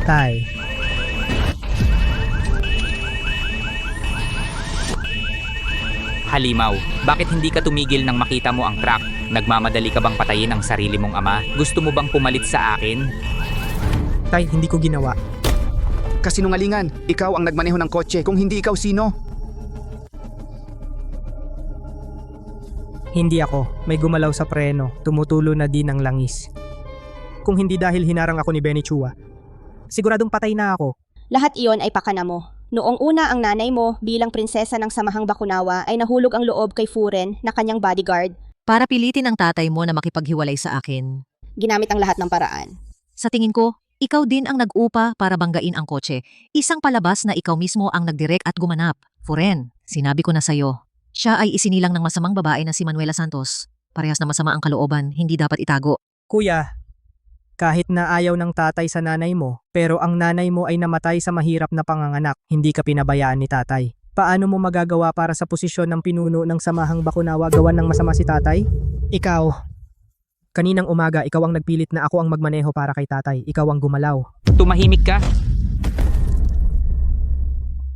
Tay, Halimaw, bakit hindi ka tumigil nang makita mo ang truck? Nagmamadali ka bang patayin ang sarili mong ama? Gusto mo bang pumalit sa akin? Tay, hindi ko ginawa. Kasinungalingan, ikaw ang nagmaneho ng kotse. Kung hindi ikaw, sino? Hindi ako. May gumalaw sa preno. Tumutulo na din ang langis. Kung hindi dahil hinarang ako ni Benny Chua, siguradong patay na ako. Lahat iyon ay pakana mo. Noong una ang nanay mo bilang prinsesa ng Samahang Bakunawa ay nahulog ang loob kay Furen na kanyang bodyguard. Para pilitin ang tatay mo na makipaghiwalay sa akin. Ginamit ang lahat ng paraan. Sa tingin ko, ikaw din ang nag-upa para banggain ang kotse. Isang palabas na ikaw mismo ang nagdirek at gumanap. Furen, sinabi ko na sa'yo. Siya ay isinilang ng masamang babae na si Manuela Santos. Parehas na masama ang kalooban, hindi dapat itago. Kuya, kahit na ayaw ng tatay sa nanay mo, pero ang nanay mo ay namatay sa mahirap na panganganak, hindi ka pinabayaan ni tatay. Paano mo magagawa para sa posisyon ng pinuno ng Samahang Bakunawa gawan ng masama si tatay? Ikaw, kaninang umaga ikaw ang nagpilit na ako ang magmaneho para kay tatay. Ikaw ang gumalaw. Tumahimik ka?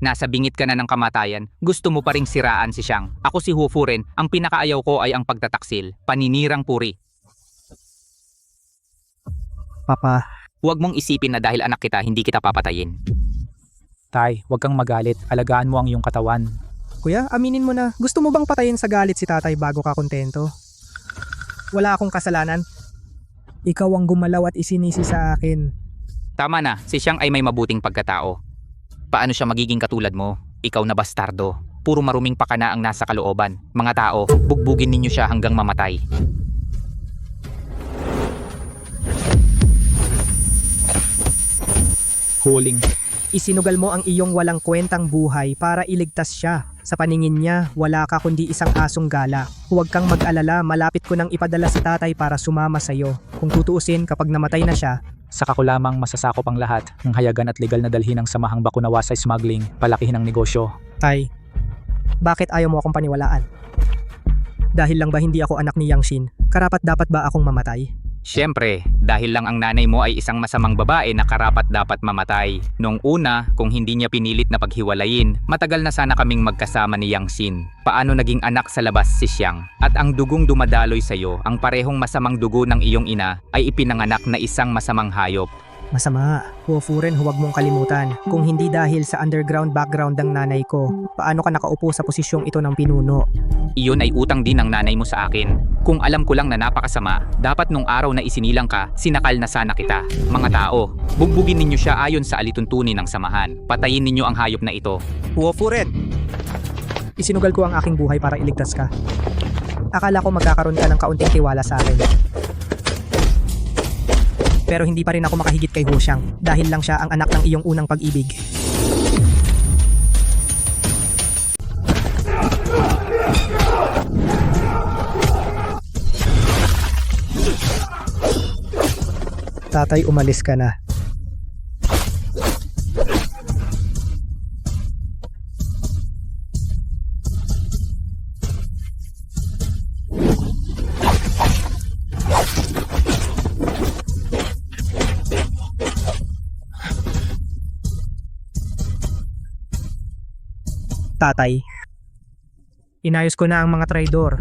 Nasa bingit ka na ng kamatayan, gusto mo pa ring siraan si Xiang. Ako si Hu Furen, ang pinakaayaw ko ay ang pagtataksil, paninirang puri. Papa, Huwag mong isipin na dahil anak kita, hindi kita papatayin. Tay, huwag kang magalit. Alagaan mo ang iyong katawan. kuya, aminin mo na, gusto mo bang patayin sa galit si tatay bago ka kontento? Wala akong kasalanan. Ikaw ang gumalaw at isinisi sa akin. Tama na, si Xiang ay may mabuting pagkatao. Paano siya magiging katulad mo? Ikaw na bastardo. Puro maruming pakana ang nasa kalooban. Mga tao, bugbugin ninyo siya hanggang mamatay. Huling. Isinugal mo ang iyong walang kwentang buhay para iligtas siya. Sa paningin niya, wala ka kundi isang asong gala. Huwag kang mag-alala, malapit ko nang ipadala si tatay para sumama sa'yo. Kung tutuusin, kapag namatay na siya, Saka ko lamang masasakop ang lahat ng hayagan at legal na dalhin ng Samahang Bakunawa sa smuggling, palakihin ang negosyo. tay, bakit ayaw mo akong paniwalaan? Dahil lang ba hindi ako anak ni Yang Shin? Karapat dapat ba akong mamatay? Siyempre, dahil lang ang nanay mo ay isang masamang babae na karapat dapat mamatay. Noong una, kung hindi niya pinilit na paghiwalayin, matagal na sana kaming magkasama ni Yang Xin. Paano naging anak sa labas si Xiang? At ang dugong dumadaloy sa'yo, ang parehong masamang dugo ng iyong ina, ay ipinanganak na isang masamang hayop. Masama. Furen, huwag mong kalimutan. Kung hindi dahil sa underground background ng nanay ko, paano ka nakaupo sa posisyong ito ng pinuno? Iyon ay utang din ng nanay mo sa akin. Kung alam ko lang na napakasama, dapat nung araw na isinilang ka, sinakal na sana kita. Mga tao, bugbugin ninyo siya ayon sa alituntunin ng samahan. Patayin ninyo ang hayop na ito. Furen! Isinugal ko ang aking buhay para iligtas ka. Akala ko magkakaroon ka ng kaunting tiwala sa akin. Pero hindi pa rin ako makahigit kay Hu Xiang dahil lang siya ang anak ng iyong unang pag-ibig. Tatay, umalis ka na. Tatay, inayos ko na ang mga traidor.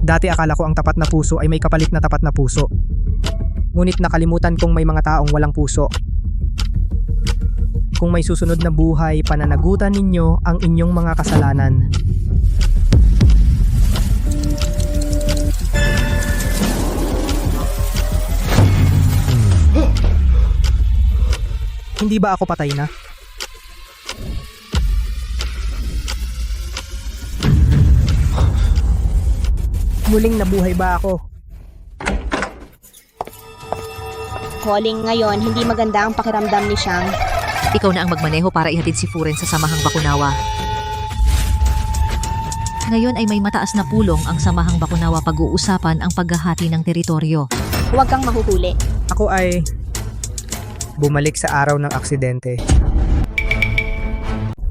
Dati akala ko ang tapat na puso ay may kapalit na tapat na puso. Ngunit nakalimutan kong may mga taong walang puso. Kung may susunod na buhay, pananagutan ninyo ang inyong mga kasalanan. Hindi ba ako patay na? Muling nabuhay ba ako? Calling ngayon, hindi maganda ang pakiramdam ni Xiang. Ikaw na ang magmaneho para ihatid si Furen sa Samahang Bakunawa. Ngayon ay may mataas na pulong ang Samahang Bakunawa pag-uusapan ang paghahati ng teritoryo. Huwag kang mahuhuli. Ako ay bumalik sa araw ng aksidente.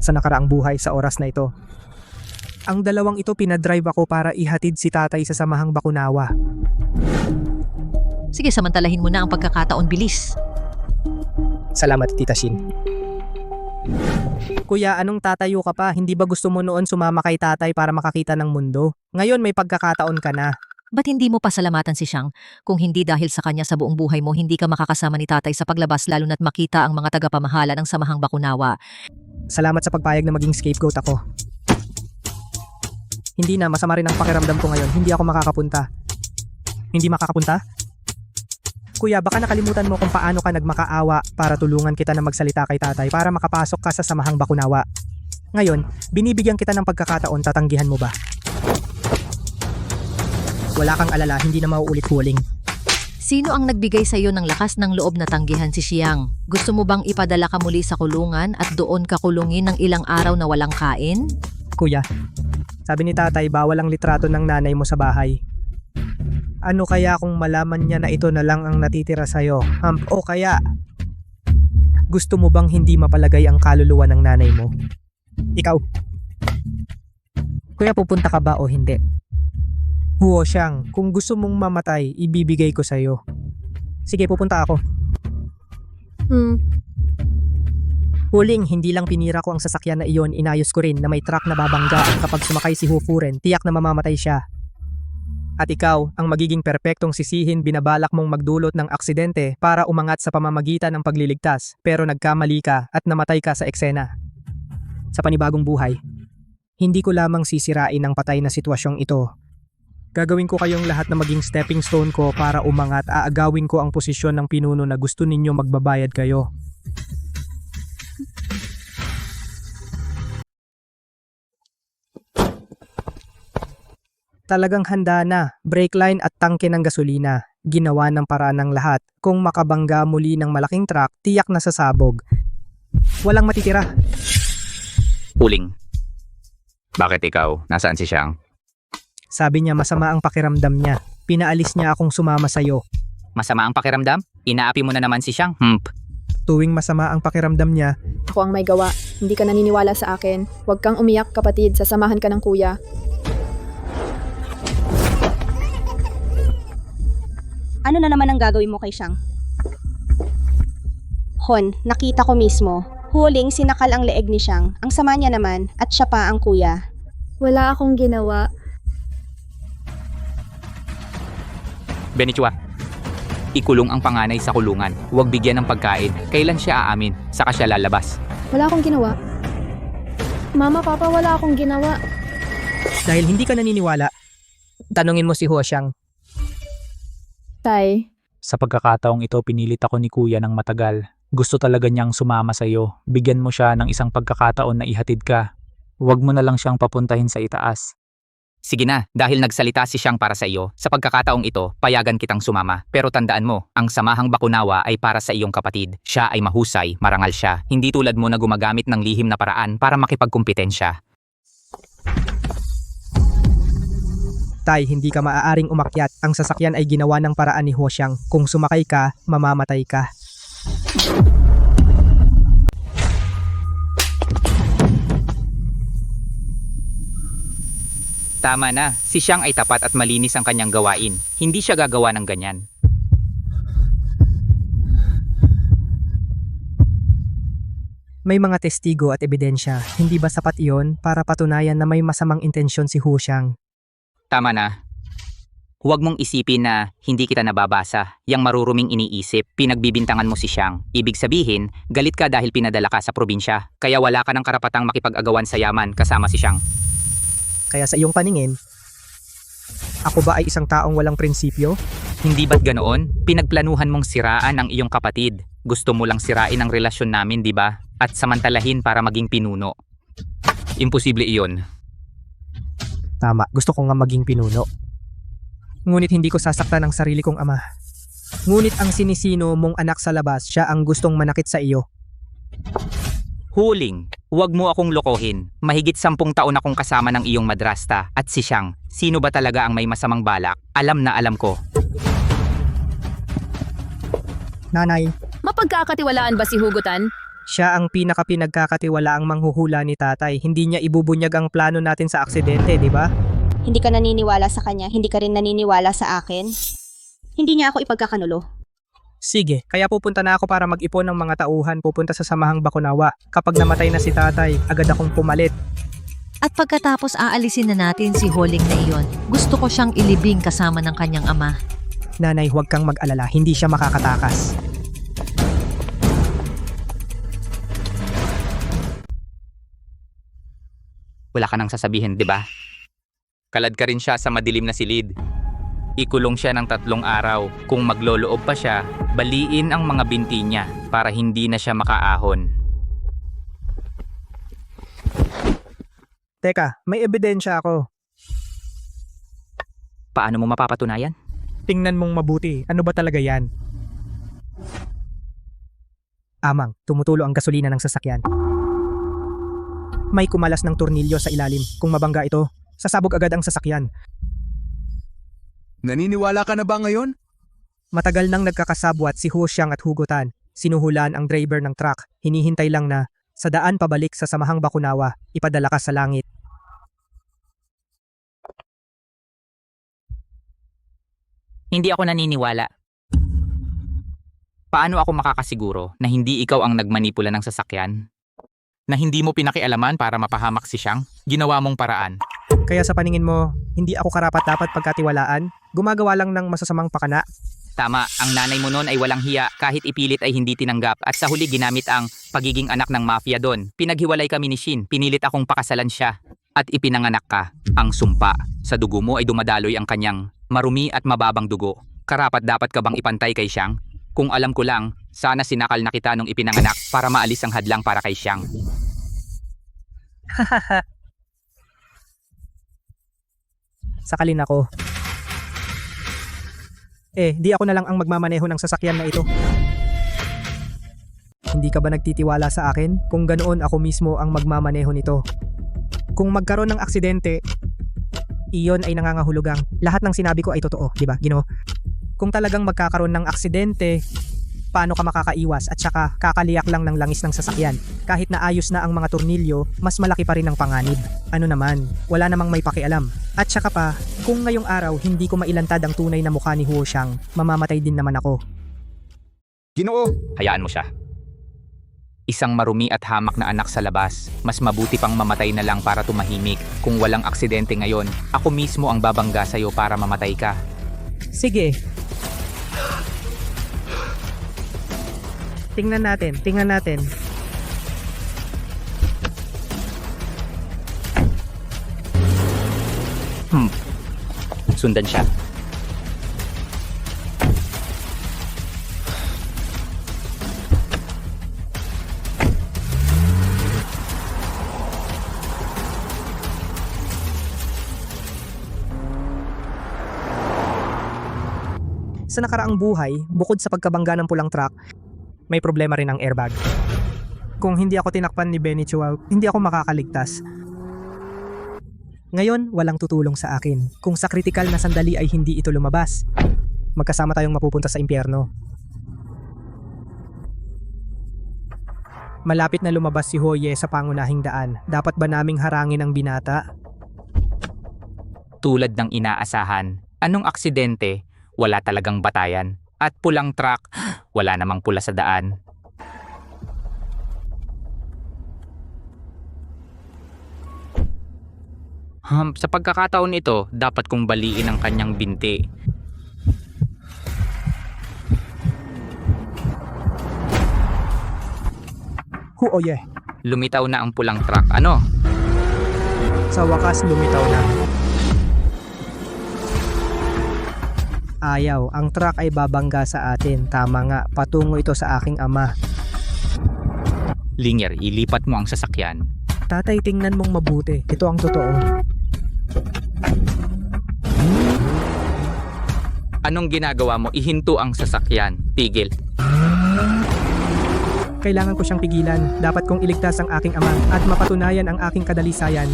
Sa nakaraang buhay sa oras na ito. Ang dalawang ito pinadrive ako para ihatid si tatay sa Samahang Bakunawa. Sige, samantalahin mo na ang pagkakataon, bilis. Salamat, Tita Shin. Kuya, anong tatayo ka pa? Hindi ba gusto mo noon sumama kay tatay para makakita ng mundo? Ngayon may pagkakataon ka na. Ba't hindi mo pasalamatan si Siyang? Kung hindi dahil sa kanya sa buong buhay mo, hindi ka makakasama ni tatay sa paglabas lalo na't makita ang mga tagapamahala ng samahang bakunawa. Salamat sa pagpayag na maging scapegoat ako. Hindi na, masama rin ang pakiramdam ko ngayon. Hindi ako makakapunta. Hindi makakapunta? Kuya, baka nakalimutan mo kung paano ka nagmakaawa para tulungan kita na magsalita kay tatay para makapasok ka sa samahang bakunawa. Ngayon, binibigyan kita ng pagkakataon, tatanggihan mo ba? Wala kang alala, hindi na mauulit huling. Sino ang nagbigay sa iyo ng lakas ng loob na tanggihan si Siyang? Gusto mo bang ipadala ka muli sa kulungan at doon ka kulungin ng ilang araw na walang kain? Kuya, sabi ni tatay bawal ang litrato ng nanay mo sa bahay. Ano kaya kung malaman niya na ito na lang ang natitira sa'yo? O kaya, gusto mo bang hindi mapalagay ang kaluluwa ng nanay mo? Ikaw? Kuya, pupunta ka ba o hindi? Huo Siyang, kung gusto mong mamatay, ibibigay ko sa'yo. Sige, pupunta ako. Huling, hindi lang pinira ko ang sasakyan na iyon, inayos ko rin na may truck na babangga at kapag sumakay si Hu Furen, tiyak na mamamatay siya. At ikaw, ang magiging perpektong sisihin, binabalak mong magdulot ng aksidente para umangat sa pamamagitan ng pagliligtas, pero nagkamali ka at namatay ka sa eksena. Sa panibagong buhay, hindi ko lamang sisirain ang patay na sitwasyong ito. Gagawin ko kayong lahat na maging stepping stone ko para umangat, aagawin ko ang posisyon ng pinuno na gusto ninyo magbabayad kayo. Talagang handa na, brake line at tangke ng gasolina. Ginawa ng paraan ng lahat. Kung makabangga muli ng malaking truck, tiyak na sasabog. Walang matitira. Huling. Bakit ikaw? Nasaan si Siyang? Sabi niya masama ang pakiramdam niya. Pinaalis niya akong sumama sa'yo. Masama ang pakiramdam? Inaapi mo na naman si Siyang? Tuwing masama ang pakiramdam niya, Ako ang may gawa. Hindi ka naniniwala sa akin. Huwag kang umiyak, kapatid. Sasamahan ka ng kuya. Ano na naman ang gagawin mo kay Siyang? Hon, nakita ko mismo. Huling sinakal ang leeg ni Siyang. Ang sama niya naman at siya pa ang kuya. Wala akong ginawa. Benichua, ikulong ang panganay sa kulungan. Huwag bigyan ng pagkain. Kailan siya aamin? Saka siya lalabas. Wala akong ginawa. Mama, Papa, wala akong ginawa. dahil hindi ka naniniwala, tanungin mo si Huo Siyang. Tay, Sa pagkakataong ito, pinilit ako ni kuya ng matagal. Gusto talaga niyang sumama sa iyo. Bigyan mo siya ng isang pagkakataon na ihatid ka. Huwag mo na lang siyang papuntahin sa itaas. Sige na, dahil nagsalita si Siyang para sa iyo, sa pagkakataong ito, payagan kitang sumama. Pero tandaan mo, ang samahang bakunawa ay para sa iyong kapatid. Siya ay mahusay, marangal siya. Hindi tulad mo na gumagamit ng lihim na paraan para makipagkumpetensya. Tay, hindi ka maaaring umakyat. Ang sasakyan ay ginawa ng paraan ni Huo Siyang. Kung sumakay ka, mamamatay ka. Tama na, si Siyang ay tapat at malinis ang kanyang gawain. Hindi siya gagawa ng ganyan. May mga testigo at ebidensya. Hindi ba sapat iyon para patunayan na may masamang intensyon si Huo Siyang? Tama na. Huwag mong isipin na hindi kita nababasa. Yang maruruming iniisip, pinagbibintangan mo si Siyang. Ibig sabihin, galit ka dahil pinadala ka sa probinsya. Kaya wala ka ng karapatang makipag-agawan sa yaman kasama si Siyang. Kaya sa iyong paningin, ako ba ay isang taong walang prinsipyo? Hindi ba't ganoon? Pinagplanuhan mong siraan ang iyong kapatid. Gusto mo lang sirain ang relasyon namin, di ba? At samantalahin para maging pinuno. Imposible iyon. Tama, gusto ko nga maging pinuno. Ngunit hindi ko sasaktan ang sarili kong ama. Ngunit ang sinisino mong anak sa labas, siya ang gustong manakit sa iyo. Huling, huwag mo akong lokohin. Mahigit 10 taon akong kasama ng iyong madrasta at si Siyang. Sino ba talaga ang may masamang balak? Alam na alam ko. Nanay, Mapagkakatiwalaan ba si Hugutan? siya ang pinakapinagkakatiwalaang manghuhula ni tatay. Hindi niya ibubunyag ang plano natin sa aksidente, di ba? Hindi ka naniniwala sa kanya, hindi ka rin naniniwala sa akin. Hindi niya ako ipagkakanulo. Sige, kaya pupunta na ako para mag-ipon ng mga tauhan pupunta sa samahang Bakunawa. Kapag namatay na si tatay, agad akong pumalit. At pagkatapos aalisin na natin si Holing na iyon, gusto ko siyang ilibing kasama ng kanyang ama. Nanay, huwag kang mag-alala, hindi siya makakatakas. Wala ka nang sasabihin, di ba? Kalad ka rin siya sa madilim na silid. Ikulong siya ng 3 araw. Kung magloloob pa siya, baliin ang mga binti niya para hindi na siya makaahon. Teka, may ebidensya ako. Paano mo mapapatunayan? Tingnan mong mabuti, ano ba talaga yan? Amang, tumutulo ang gasolina ng sasakyan. May kumalas ng tornilyo sa ilalim. Kung mabangga ito, sasabog agad ang sasakyan. Naniniwala ka na ba ngayon? Matagal nang nagkakasabwat si Ho Xiang at Hugutan. Sinuhulan ang driver ng truck. Hinihintay lang na sa daan pabalik sa samahang Bakunawa, ipadala ka sa langit. Hindi ako naniniwala. Paano ako makakasiguro na hindi ikaw ang nagmanipula ng sasakyan? Na hindi mo pinakialaman para mapahamak si Xiang? Ginawa mong paraan. Kaya sa paningin mo, hindi ako karapat-dapat pagkatiwalaan? Gumagawa lang ng masasamang pakana? Tama, ang nanay mo noon ay walang hiya kahit ipilit ay hindi tinanggap at sa huli ginamit ang pagiging anak ng mafia doon. Pinaghiwalay kami ni Shin, pinilit akong pakasalan siya at ipinanganak ka. Ang sumpa, sa dugo mo ay dumadaloy ang kanyang marumi at mababang dugo. Karapat dapat ka bang ipantay kay Xiang? Kung alam ko lang, sana sinakal na kita nung ipinanganak para maalis ang hadlang para kay Xiang. Sakalin ako. Di ako na lang ang magmamaneho ng sasakyan na ito. Hindi ka ba nagtitiwala sa akin? Kung ganoon ako mismo ang magmamaneho nito. Kung magkaroon ng aksidente, iyon ay nangangahulugang lahat ng sinabi ko ay totoo, di ba, Ginoo? Kung talagang magkakaroon ng aksidente, paano ka makakaiwas at saka kakaliyak lang ng langis ng sasakyan? Kahit na ayos na ang mga tornilyo, mas malaki pa rin ang panganib. Ano naman, wala namang may pakialam. At saka pa, kung ngayong araw hindi ko mailantad ang tunay na mukha ni Huo Xiang, mamamatay din naman ako. Ginoo, Hayaan mo siya. Isang marumi at hamak na anak sa labas. Mas mabuti pang mamatay na lang para tumahimik. Kung walang aksidente ngayon, ako mismo ang babangga sa'yo para mamatay ka. Sige. Tingnan natin. Sundan siya. Sa nakaraang buhay, bukod sa pagkabangga ng pulang truck, may problema rin ang airbag. Kung hindi ako tinakpan ni Benny Chua, hindi ako makakaligtas. Ngayon, walang tutulong sa akin. Kung sa kritikal na sandali ay hindi ito lumabas, magkasama tayong mapupunta sa impyerno. Malapit na lumabas si Hoye sa pangunahing daan. Dapat ba naming harangin ang binata? Tulad ng inaasahan, anong aksidente? Wala talagang batayan. At pulang truck, wala namang pula sa daan. Sa pagkakataon ito, dapat kong baliin ang kanyang binti. Huoye. Lumitaw na ang pulang truck. Ano? Sa wakas, lumitaw na. Ayaw, ang truck ay babangga sa atin. Tama nga, patungo ito sa aking ama. Linger, ilipat mo ang sasakyan. Tatay, tingnan mong mabuti. Ito ang totoo. Anong ginagawa mo? Ihinto ang sasakyan. Tigil. Kailangan ko siyang pigilan. Dapat kong iligtas ang aking ama at mapatunayan ang aking kadalisayan.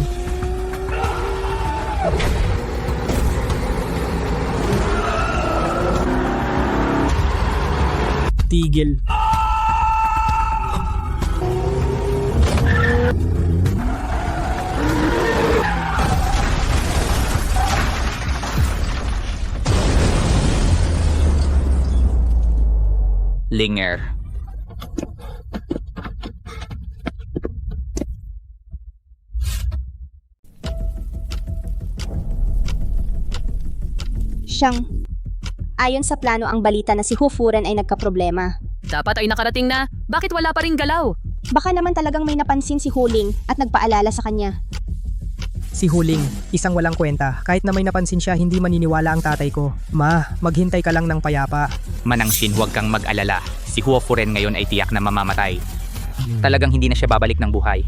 Tigil. Linger. Siyang, ayon sa plano ang balita na si Hufuren ay nagkaproblema. Dapat ay nakarating na. Bakit wala pa ring galaw? Baka naman talagang may napansin si Huling at nagpaalala sa kanya. Si Huling, isang walang kwenta. Kahit na may napansin siya, hindi maniniwala ang tatay ko. Ma, maghintay ka lang ng payapa. Manang Shin, huwag kang mag-alala. Si Huo Furen ngayon ay tiyak na mamamatay. Talagang hindi na siya babalik ng buhay.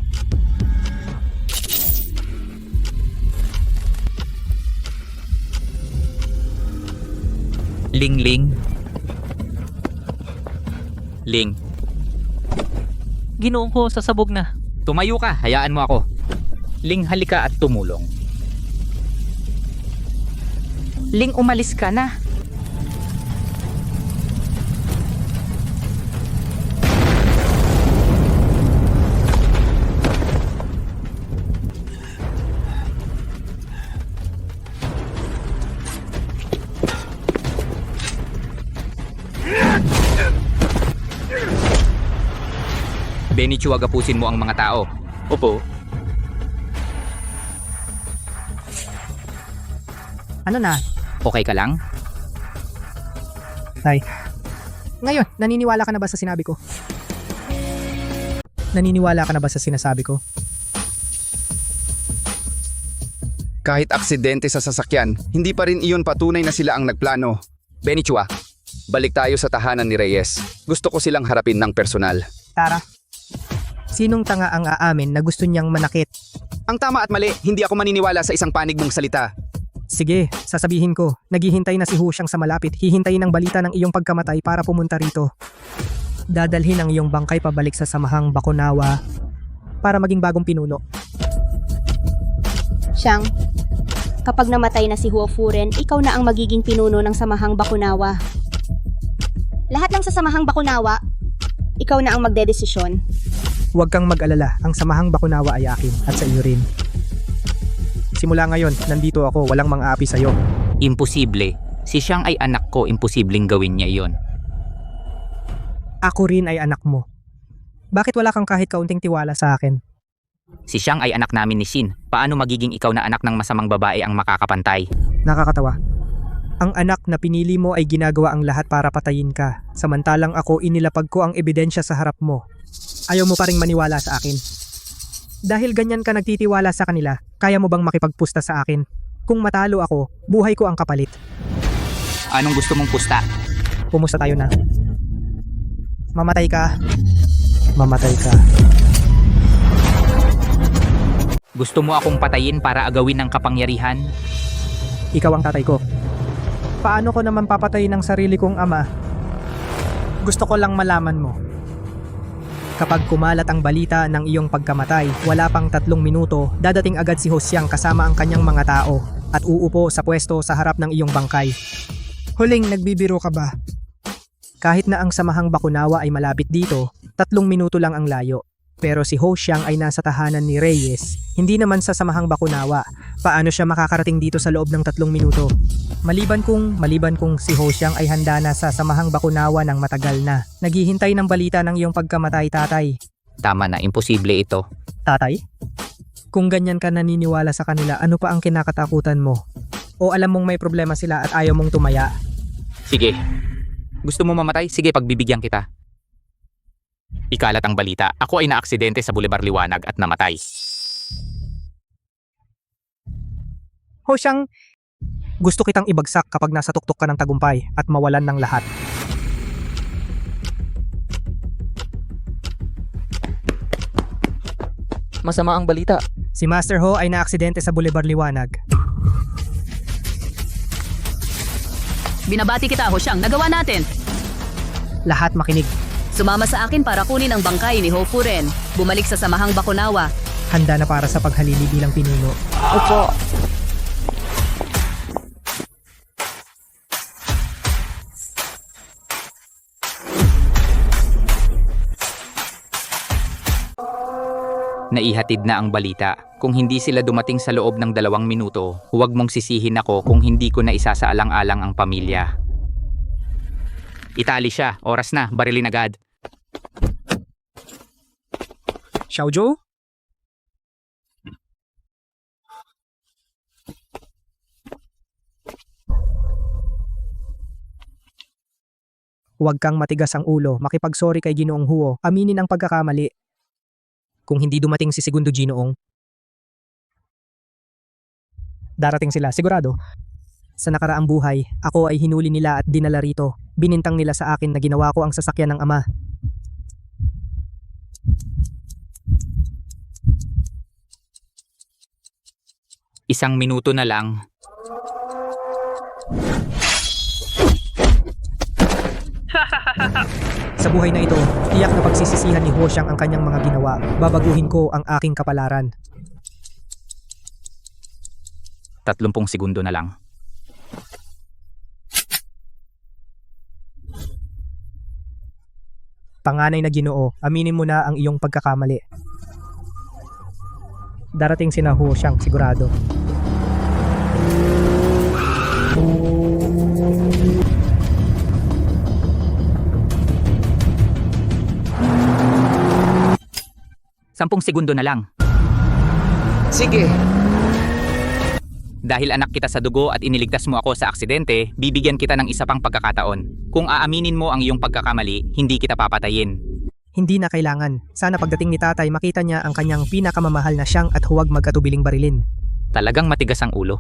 Ling Ling. Ling. Ginoon ko, sasabog na. Tumayo ka, hayaan mo ako. Ling, halika at tumulong. Ling, umalis ka na. Benichu, agapusin mo ang mga tao. Opo. Ano na? Okay ka lang? Tay. Ngayon, naniniwala ka na ba sa sinabi ko? Naniniwala ka na ba sa sinasabi ko? Kahit aksidente sa sasakyan, hindi pa rin iyon patunay na sila ang nagplano. Benichua, balik tayo sa tahanan ni Reyes. Gusto ko silang harapin ng personal. Tara. Sinong tanga ang aamin na gusto niyang manakit? Ang tama at mali, hindi ako maniniwala sa isang panig mong salita. Sige, sasabihin ko. Naghihintay na si Hu Xiang sa malapit. Hihintayin ang balita ng iyong pagkamatay para pumunta rito. Dadalhin ang iyong bangkay pabalik sa samahang Bakunawa para maging bagong pinuno. Siyang, kapag namatay na si Huofuren, ikaw na ang magiging pinuno ng samahang Bakunawa. Lahat ng sa samahang Bakunawa, ikaw na ang magdedesisyon. Huwag kang mag-alala. Ang samahang Bakunawa ay akin at sa iyo rin. Simula ngayon, nandito ako. Walang mang-aapi sa'yo. Imposible. Si Xiang ay anak ko, imposibleng gawin niya iyon. Ako rin ay anak mo. Bakit wala kang kahit kaunting tiwala sa akin? Si Xiang ay anak namin ni Shin. Paano magiging ikaw na anak ng masamang babae ang makakapantay? Nakakatawa. Ang anak na pinili mo ay ginagawa ang lahat para patayin ka. Samantalang ako inilapag ko ang ebidensya sa harap mo. Ayaw mo pa ring maniwala sa akin. Dahil ganyan ka nagtitiwala sa kanila, kaya mo bang makipagpusta sa akin? Kung matalo ako, buhay ko ang kapalit. Anong gusto mong pusta? Pumusta tayo na. Mamatay ka. Mamatay ka. Gusto mo akong patayin para agawin ng kapangyarihan? Ikaw ang tatay ko. Paano ko naman papatayin ang sarili kong ama? Gusto ko lang malaman mo. Kapag kumalat ang balita ng iyong pagkamatay, wala pang 3 minuto, dadating agad si Hu Xiang kasama ang kanyang mga tao at uupo sa pwesto sa harap ng iyong bangkay. Huling, nagbibiro ka ba? Kahit na ang samahang Bakunawa ay malapit dito, 3 minuto lang ang layo. Pero si Hu Xiang ay nasa tahanan ni Reyes, hindi naman sa samahang Bakunawa. Paano siya makakarating dito sa loob ng 3 minuto? Maliban kung si Hu Xiang ay handa na sa samahang Bakunawa ng matagal na. Naghihintay ng balita ng iyong pagkamatay, tatay. Tama na, imposible ito. Tatay? Kung ganyan ka naniniwala sa kanila, ano pa ang kinakatakutan mo? O alam mong may problema sila at ayaw mong tumaya? Sige. Gusto mo mamatay? Sige, pagbibigyan kita. Ikalat ang balita. Ako ay naaksidente sa Boulevard Liwanag at namatay. Hu Xiang, gusto kitang ibagsak kapag nasa tuktok ka ng tagumpay at mawalan ng lahat. Masama ang balita. Si Master Ho ay naaksidente sa Boulevard Liwanag. Binabati kita, Ho Xiang. Nagawa natin. Lahat makinig. Sumama sa akin para kunin ang bangkay ni Huofuren. Bumalik sa samahang Bakunawa. Handa na para sa paghalili bilang pinuno. Opo. Naihatid na ang balita. Kung hindi sila dumating sa loob ng 2 minuto, huwag mong sisihin ako kung hindi ko na isasaalang-alang ang pamilya. Itali siya. Oras na. Barilin agad. Xiaozhou? Huwag kang matigas ang ulo, makipagsorry kay Ginoong Huo, aminin ang pagkakamali. Kung hindi dumating si Segundo Ginoong, darating sila, sigurado. Sa nakaraang buhay, ako ay hinuli nila at dinala rito. Binintang nila sa akin na ginawa ko ang sasakyan ng ama. Isang minuto na lang. Sa buhay na ito, tiyak na pagsisisihan ni Huo Xiang ang kanyang mga ginawa. Babaguhin ko ang aking kapalaran. 30 segundo na lang. Panganay na Ginoo, aminin mo na ang iyong pagkakamali. Darating sina Huo Xiang, sigurado. Sampung segundo na lang. Sige, Dahil anak kita sa dugo at iniligtas mo ako sa aksidente, bibigyan kita ng isa pang pagkakataon. Kung aaminin mo ang iyong pagkakamali, hindi kita papatayin. Hindi na kailangan. Sana pagdating ni tatay makita niya ang kanyang pinakamamahal na Xiang at huwag magkatubiling barilin. Talagang matigas ang ulo.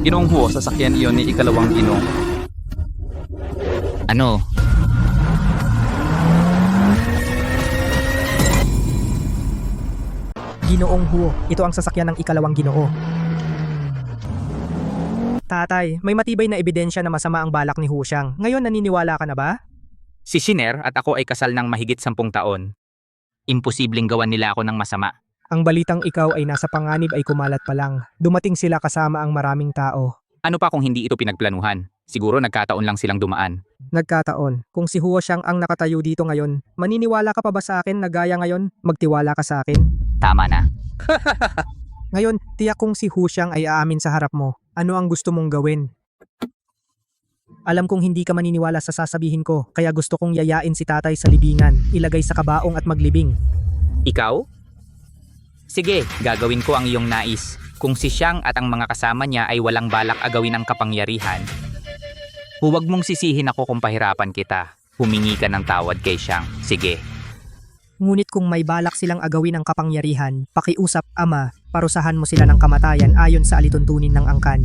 Ginoong Huo, sasakyan iyon ni ikalawang Ginoo. Ano? Ginoong Huo, ito ang sasakyan ng ikalawang Ginoo. Tatay, may matibay na ebidensya na masama ang balak ni Huo Xiang. Ngayon naniniwala ka na ba? Si Shiner at ako ay kasal ng mahigit 10 taon. Imposibleng gawan nila ako ng masama. Ang balitang ikaw ay nasa panganib ay kumalat pa lang. Dumating sila kasama ang maraming tao. Ano pa kung hindi ito pinagplanuhan? Siguro nagkataon lang silang dumaan. Nagkataon, kung si Huo Xiang ang nakatayo dito ngayon, maniniwala ka pa ba sa akin na gaya ngayon? Magtiwala ka sa akin? Tama na. Ngayon, tiyak kung si Huo Xiang ay aamin sa harap mo. Ano ang gusto mong gawin? Alam kong hindi ka maniniwala sa sasabihin ko, kaya gusto kong yayain si tatay sa libingan, ilagay sa kabaong at maglibing. Ikaw? Sige, gagawin ko ang iyong nais. Kung si Xiang at ang mga kasama niya ay walang balak agawin ang kapangyarihan, huwag mong sisihin ako kung pahirapan kita. Humingi ka ng tawad kay Xiang. Sige. Ngunit kung may balak silang agawin ang kapangyarihan, pakiusap ama, parusahan mo sila ng kamatayan ayon sa alituntunin ng angkan.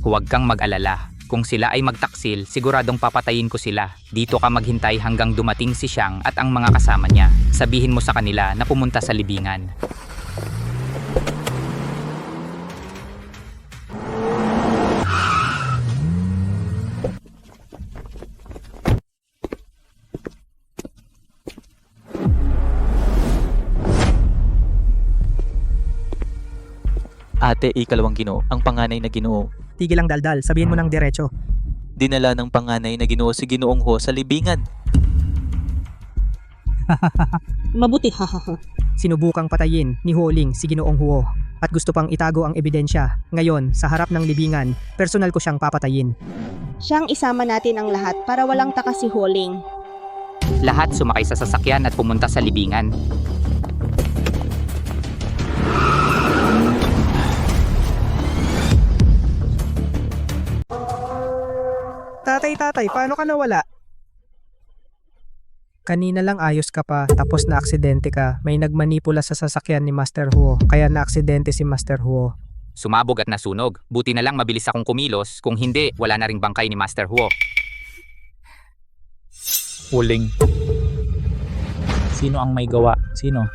Huwag kang mag-alala. Kung sila ay magtaksil, siguradong papatayin ko sila. Dito ka maghintay hanggang dumating si Xiang at ang mga kasama niya. Sabihin mo sa kanila na pumunta sa libingan. Ate, ikalawang Ginoo, ang panganay na Ginoo. Tigil ang daldal, sabihin mo ng diretso. Dinala ng panganay na Ginoo si Ginoong Huo sa libingan. Mabuti, hahaha. Sinubukang patayin ni Huo Ling si Ginoong Huo at gusto pang itago ang ebidensya. Ngayon, sa harap ng libingan, personal ko siyang papatayin. Siyang isama natin ang lahat para walang taka si Huling. Lahat sumakay sa sasakyan at pumunta sa libingan. Tatay, paano ka nawala? Kanina lang ayos ka pa, tapos na aksidente ka. May nagmanipula sa sasakyan ni Master Huo, kaya na-aksidente si Master Huo. Sumabog at nasunog. Buti na lang mabilis akong kumilos. Kung hindi, wala na ring bangkay ni Master Huo. Huling. Sino ang may gawa? Sino?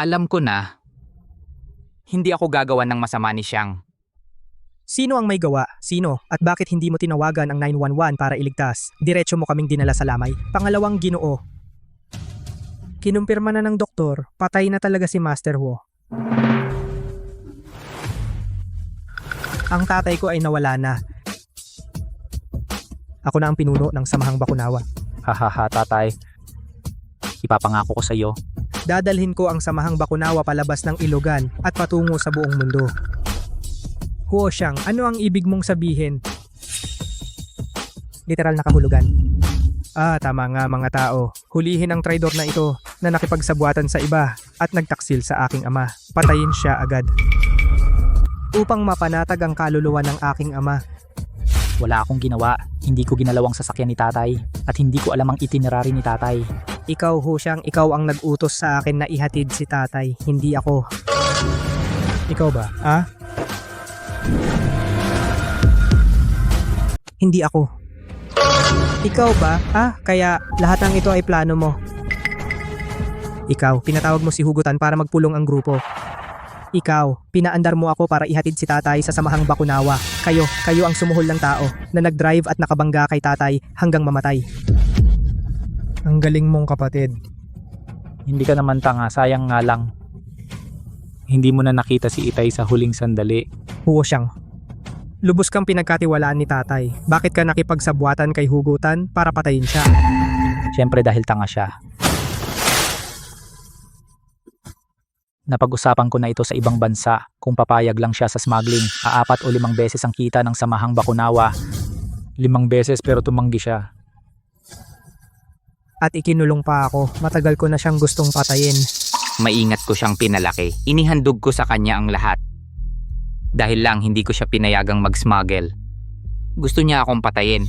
Alam ko na. Hindi ako gagawan ng masama ni Xiang. Sino ang may gawa? Sino? At bakit hindi mo tinawagan ang 911 para iligtas? Diretso mo kaming dinala sa lamay. Pangalawang Ginoo. Kinumpirma na ng doktor, patay na talaga si Master Huo. Ang tatay ko ay nawala na. Ako na ang pinuno ng Samahang Bakunawa. Hahaha, tatay. Ipapangako ko sa iyo, Dadalhin ko ang samahang bakunawa palabas ng ilugan at patungo sa buong mundo. Huo Xiang, ano ang ibig mong sabihin? Literal na kahulugan. Tama nga mga tao. Hulihin ang traidor na ito na nakipagsabwatan sa iba at nagtaksil sa aking ama. Patayin siya agad. Upang mapanatag ang kaluluwa ng aking ama. Wala akong ginawa. Hindi ko ginalawang sasakyan ni tatay. At hindi ko alam ang itinerary ni tatay. Ikaw, Huo Xiang, ikaw ang nag-utos sa akin na ihatid si tatay, hindi ako. Ikaw ba? Hindi ako. Ikaw ba? Kaya lahat ng ito ay plano mo. Ikaw, pinatawag mo si Hugutan para magpulong ang grupo. Ikaw, pinaandar mo ako para ihatid si tatay sa samahang bakunawa. Kayo ang sumuhol ng tao na nag-drive at nakabangga kay tatay hanggang mamatay. Ang galing mong kapatid. Hindi ka naman tanga, sayang nga lang. Hindi mo na nakita si Itay sa huling sandali. Huo Xiang, lubos kang pinagkatiwalaan ni tatay. Bakit ka nakipagsabwatan kay Hugutan para patayin siya? Siyempre dahil tanga siya. Napag-usapan ko na ito sa ibang bansa kung papayag lang siya sa smuggling. 4 o 5 beses ang kita ng samahang bakunawa. 5 beses pero tumanggi siya. At ikinulong pa ako. Matagal ko na siyang gustong patayin. Maingat ko siyang pinalaki. Inihandog ko sa kanya ang lahat. Dahil lang hindi ko siya pinayagang mag-smuggle. Gusto niya akong patayin.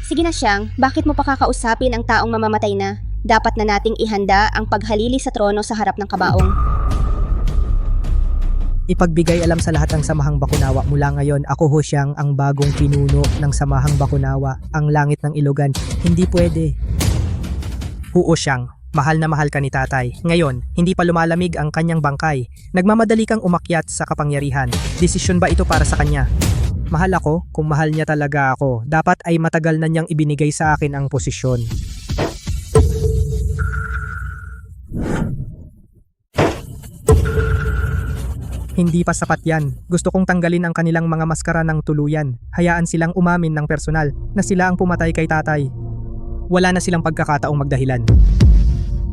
Sige na Xiang, bakit mo pa kakausapin ang taong mamamatay na? Dapat na nating ihanda ang paghalili sa trono sa harap ng kabaong. Ipagbigay alam sa lahat ng samahang bakunawa. Mula ngayon, ako Huo Xiang ang bagong pinuno ng samahang bakunawa. Ang langit ng ilugan. Hindi pwede. Huo Xiang, mahal na mahal ka ni tatay. Ngayon, hindi pa lumalamig ang kanyang bangkay. Nagmamadali kang umakyat sa kapangyarihan. Desisyon ba ito para sa kanya? Mahal ako kung mahal niya talaga ako. Dapat ay matagal na niyang ibinigay sa akin ang posisyon. Hindi pa sapat yan. Gusto kong tanggalin ang kanilang mga maskara ng tuluyan. Hayaan silang umamin ng personal na sila ang pumatay kay tatay. Wala na silang pagkakataong magdahilan.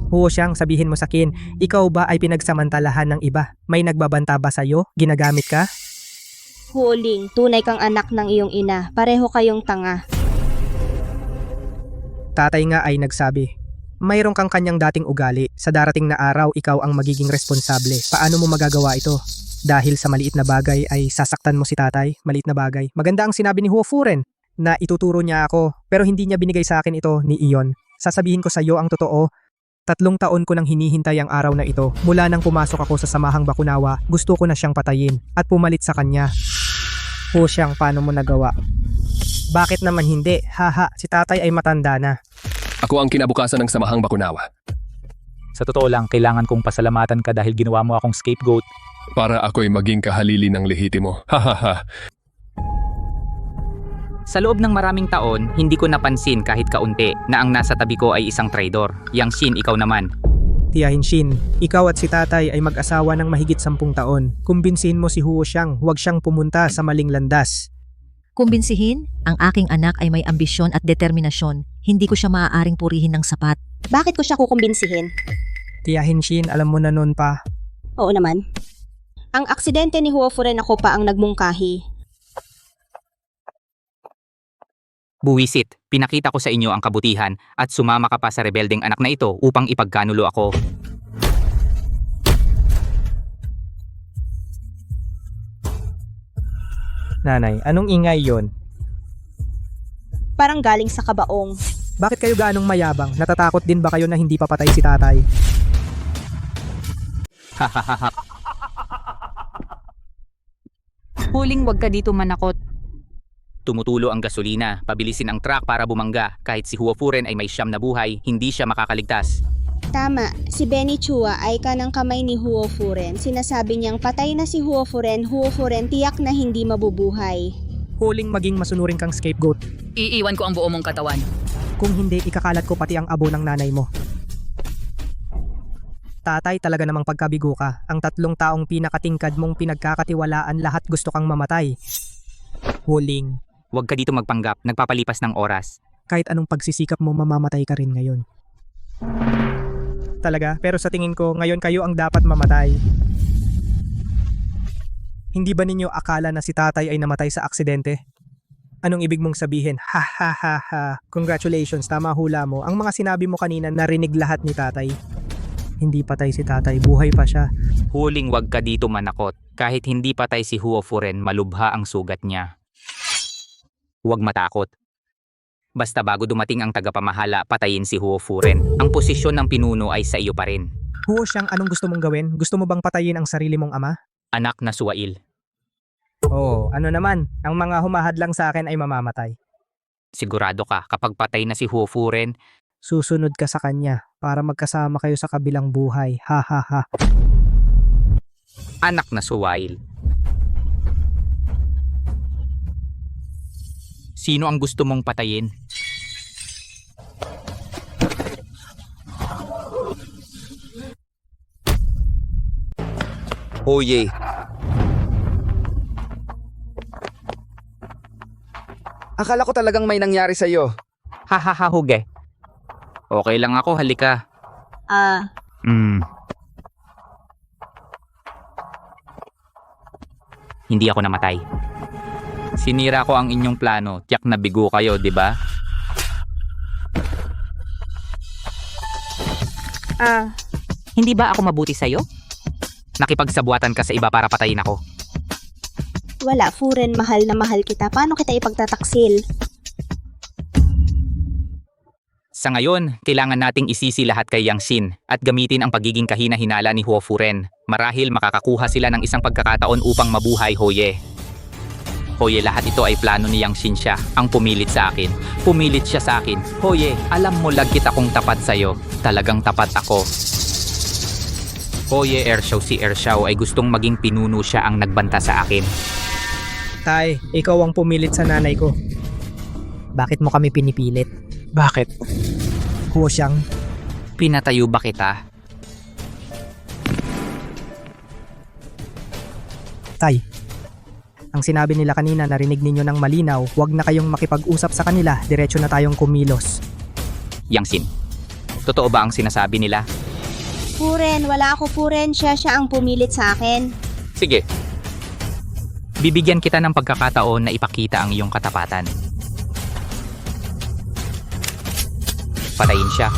Huo Xiang, sabihin mo sa akin, ikaw ba ay pinagsamantalahan ng iba? May nagbabanta ba sa'yo? Ginagamit ka? Huling, tunay kang anak ng iyong ina. Pareho kayong tanga. Tatay nga ay nagsabi, mayroon kang kanyang dating ugali. Sa darating na araw, ikaw ang magiging responsable. Paano mo magagawa ito? Dahil sa maliit na bagay ay sasaktan mo si tatay? Maliit na bagay. Maganda ang sinabi ni Huo Furen na ituturo niya ako, pero hindi niya binigay sa akin ito ni Ion. Sasabihin ko sa iyo ang totoo. 3 taon ko nang hinihintay ang araw na ito. Mula nang pumasok ako sa samahang bakunawa, gusto ko na siyang patayin at pumalit sa kanya. Huo Xiang, paano mo nagawa? Bakit naman hindi? Haha, si tatay ay matanda na. Ako ang kinabukasan ng samahang bakunawa. Sa totoo lang, kailangan kong pasalamatan ka dahil ginawa mo akong scapegoat. Para ako'y maging kahalili ng lehitimo. Hahaha. Sa loob ng maraming taon, hindi ko napansin kahit kaunti na ang nasa tabi ko ay isang traidor. Yang Xin, ikaw naman. Tiyahin Xin, ikaw at si tatay ay mag-asawa ng mahigit 10 taon. Kumbinsihin mo si Huo Xiang, huwag siyang pumunta sa maling landas. Kumbinsihin, ang aking anak ay may ambisyon at determinasyon. Hindi ko siya maaaring purihin ng sapat. Bakit ko siya kukumbinsihin? Tiyahin Xin, alam mo na noon pa. Oo naman. Ang aksidente ni Huo Furen ako pa ang nagmungkahi. Buwisit, pinakita ko sa inyo ang kabutihan at sumama ka pa sa rebeldeng anak na ito upang ipagkanulo ako. Nanay, anong ingay yon? Parang galing sa kabaong. Bakit kayo ganong mayabang? Natatakot din ba kayo na hindi papatay si tatay? Hahaha. Huling wag ka dito manakot. Tumutulo ang gasolina, pabilisin ang truck para bumangga. Kahit si Huo Furen ay may 9 na buhay, hindi siya makakaligtas. Tama, si Benny Chua ay kanang kamay ni Huo Furen. Sinasabi niyang patay na si Huo Furen tiyak na hindi mabubuhay. Huling maging masunurin kang scapegoat. Iiwan ko ang buo mong katawan. Kung hindi, ikakalat ko pati ang abo ng nanay mo. Tatay, talaga namang pagkabigo ka. Ang 3 taong pinakatingkad mong pinagkakatiwalaan, lahat gusto kang mamatay. Huling. Huwag ka dito magpanggap, nagpapalipas ng oras. Kahit anong pagsisikap mo, mamamatay ka rin ngayon. talaga, pero sa tingin ko ngayon kayo ang dapat mamatay. Hindi ba ninyo akala na si tatay ay namatay sa aksidente? Anong ibig mong sabihin? Ha ha ha ha. Congratulations, tama hula mo. Ang mga sinabi mo kanina narinig lahat ni tatay. Hindi patay si tatay, buhay pa siya. Huling wag ka dito manakot. Kahit hindi patay si Huo Furen, malubha ang sugat niya. Huwag matakot. Basta bago dumating ang tagapamahala, patayin si Huo Furen. Ang posisyon ng pinuno ay sa iyo pa rin. Huo Xiang, anong gusto mong gawin? Gusto mo bang patayin ang sarili mong ama? Anak na Suwail. Oo, ano naman, ang mga humahadlang sa akin ay mamamatay. Sigurado ka, kapag patay na si Huo Furen, Susunod ka sa kanya para magkasama kayo sa kabilang buhay. Ha ha ha. anak na Suwail. Sino ang gusto mong patayin? Oye, akala ko talagang may nangyari sa'yo. Hahaha, Huge. Okay lang ako, halika. Hindi ako namatay. Sinira ko ang inyong plano. Tiyak na bigo kayo, di ba? Hindi ba ako mabuti sa'yo? Nakipagsabuatan ka sa iba para patayin ako. Wala, Furen, mahal na mahal kita. Paano kita ipagtataksil? Sa ngayon, kailangan nating isisi lahat kay Yang Xin at gamitin ang pagiging kahina-hinala ni Huo Furen. Marahil makakakuha sila ng isang pagkakataon upang mabuhay, Hoye. Hoye, lahat ito ay plano ni Yang Xin siya, ang pumilit sa akin. Pumilit siya sa akin. Hoye, alam mo lagkit akong tapat sa'yo. Talagang tapat ako. Hoye, si Ershao ay gustong maging pinuno siya ang nagbanta sa akin. Tay, ikaw ang pumilit sa nanay ko. Bakit mo kami pinipilit? Bakit? Huo Xiang, Pinatayo ba kita? Tay. Ang sinabi nila kanina narinig ninyo ng malinaw, huwag na kayong makipag-usap sa kanila, diretso na tayong kumilos. Yang Xin, totoo ba ang sinasabi nila? Furen, wala ako, Furen. Siya ang pumilit sa akin. Sige. Bibigyan kita ng pagkakataon na ipakita ang iyong katapatan. Patayin siya.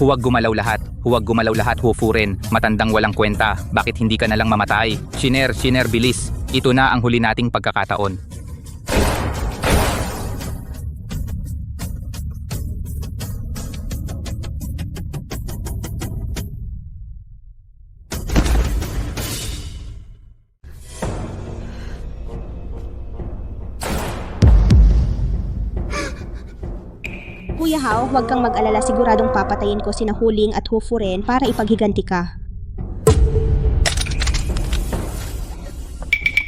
Huwag gumalaw lahat. Huwag gumalaw lahat, Huo Furen. Matandang walang kwenta. Bakit hindi ka na lang mamatay? Shiner, bilis. Ito na ang huli nating pagkakataon. Kuya Hao, huwag kang mag-alala. Siguradong papatayin ko sina Huling at Huo Furen para ipaghiganti ka.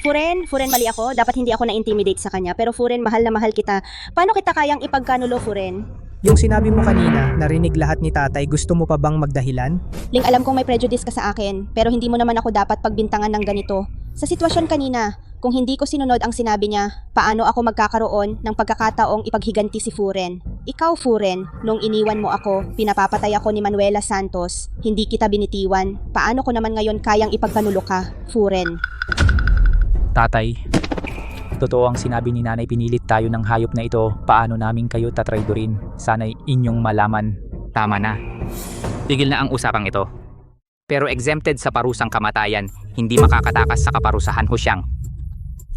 Furen, mali ako. Dapat hindi ako na-intimidate sa kanya. Pero Furen, mahal na mahal kita. Paano kita kayang ipagkanulo, Furen? Yung sinabi mo kanina, narinig lahat ni tatay, gusto mo pa bang magdahilan? Ling, alam kong may prejudice ka sa akin. Pero hindi mo naman ako dapat pagbintangan ng ganito. Sa sitwasyon kanina, kung hindi ko sinunod ang sinabi niya, paano ako magkakaroon ng pagkakataong ipaghiganti si Furen? Ikaw, Furen, nung iniwan mo ako, pinapapatay ako ni Manuela Santos, hindi kita binitiwan. Paano ko naman ngayon kayang ipagkanulo ka, Furen? Tatay, totoo ang sinabi ni nanay, pinilit tayo ng hayop na ito. Paano namin kayo tatraydorin? Sana'y inyong malaman. Tama na. Tigil na ang usapang ito. Pero exempted sa parusang kamatayan, hindi makakatakas sa kaparusahan, Huo Xiang.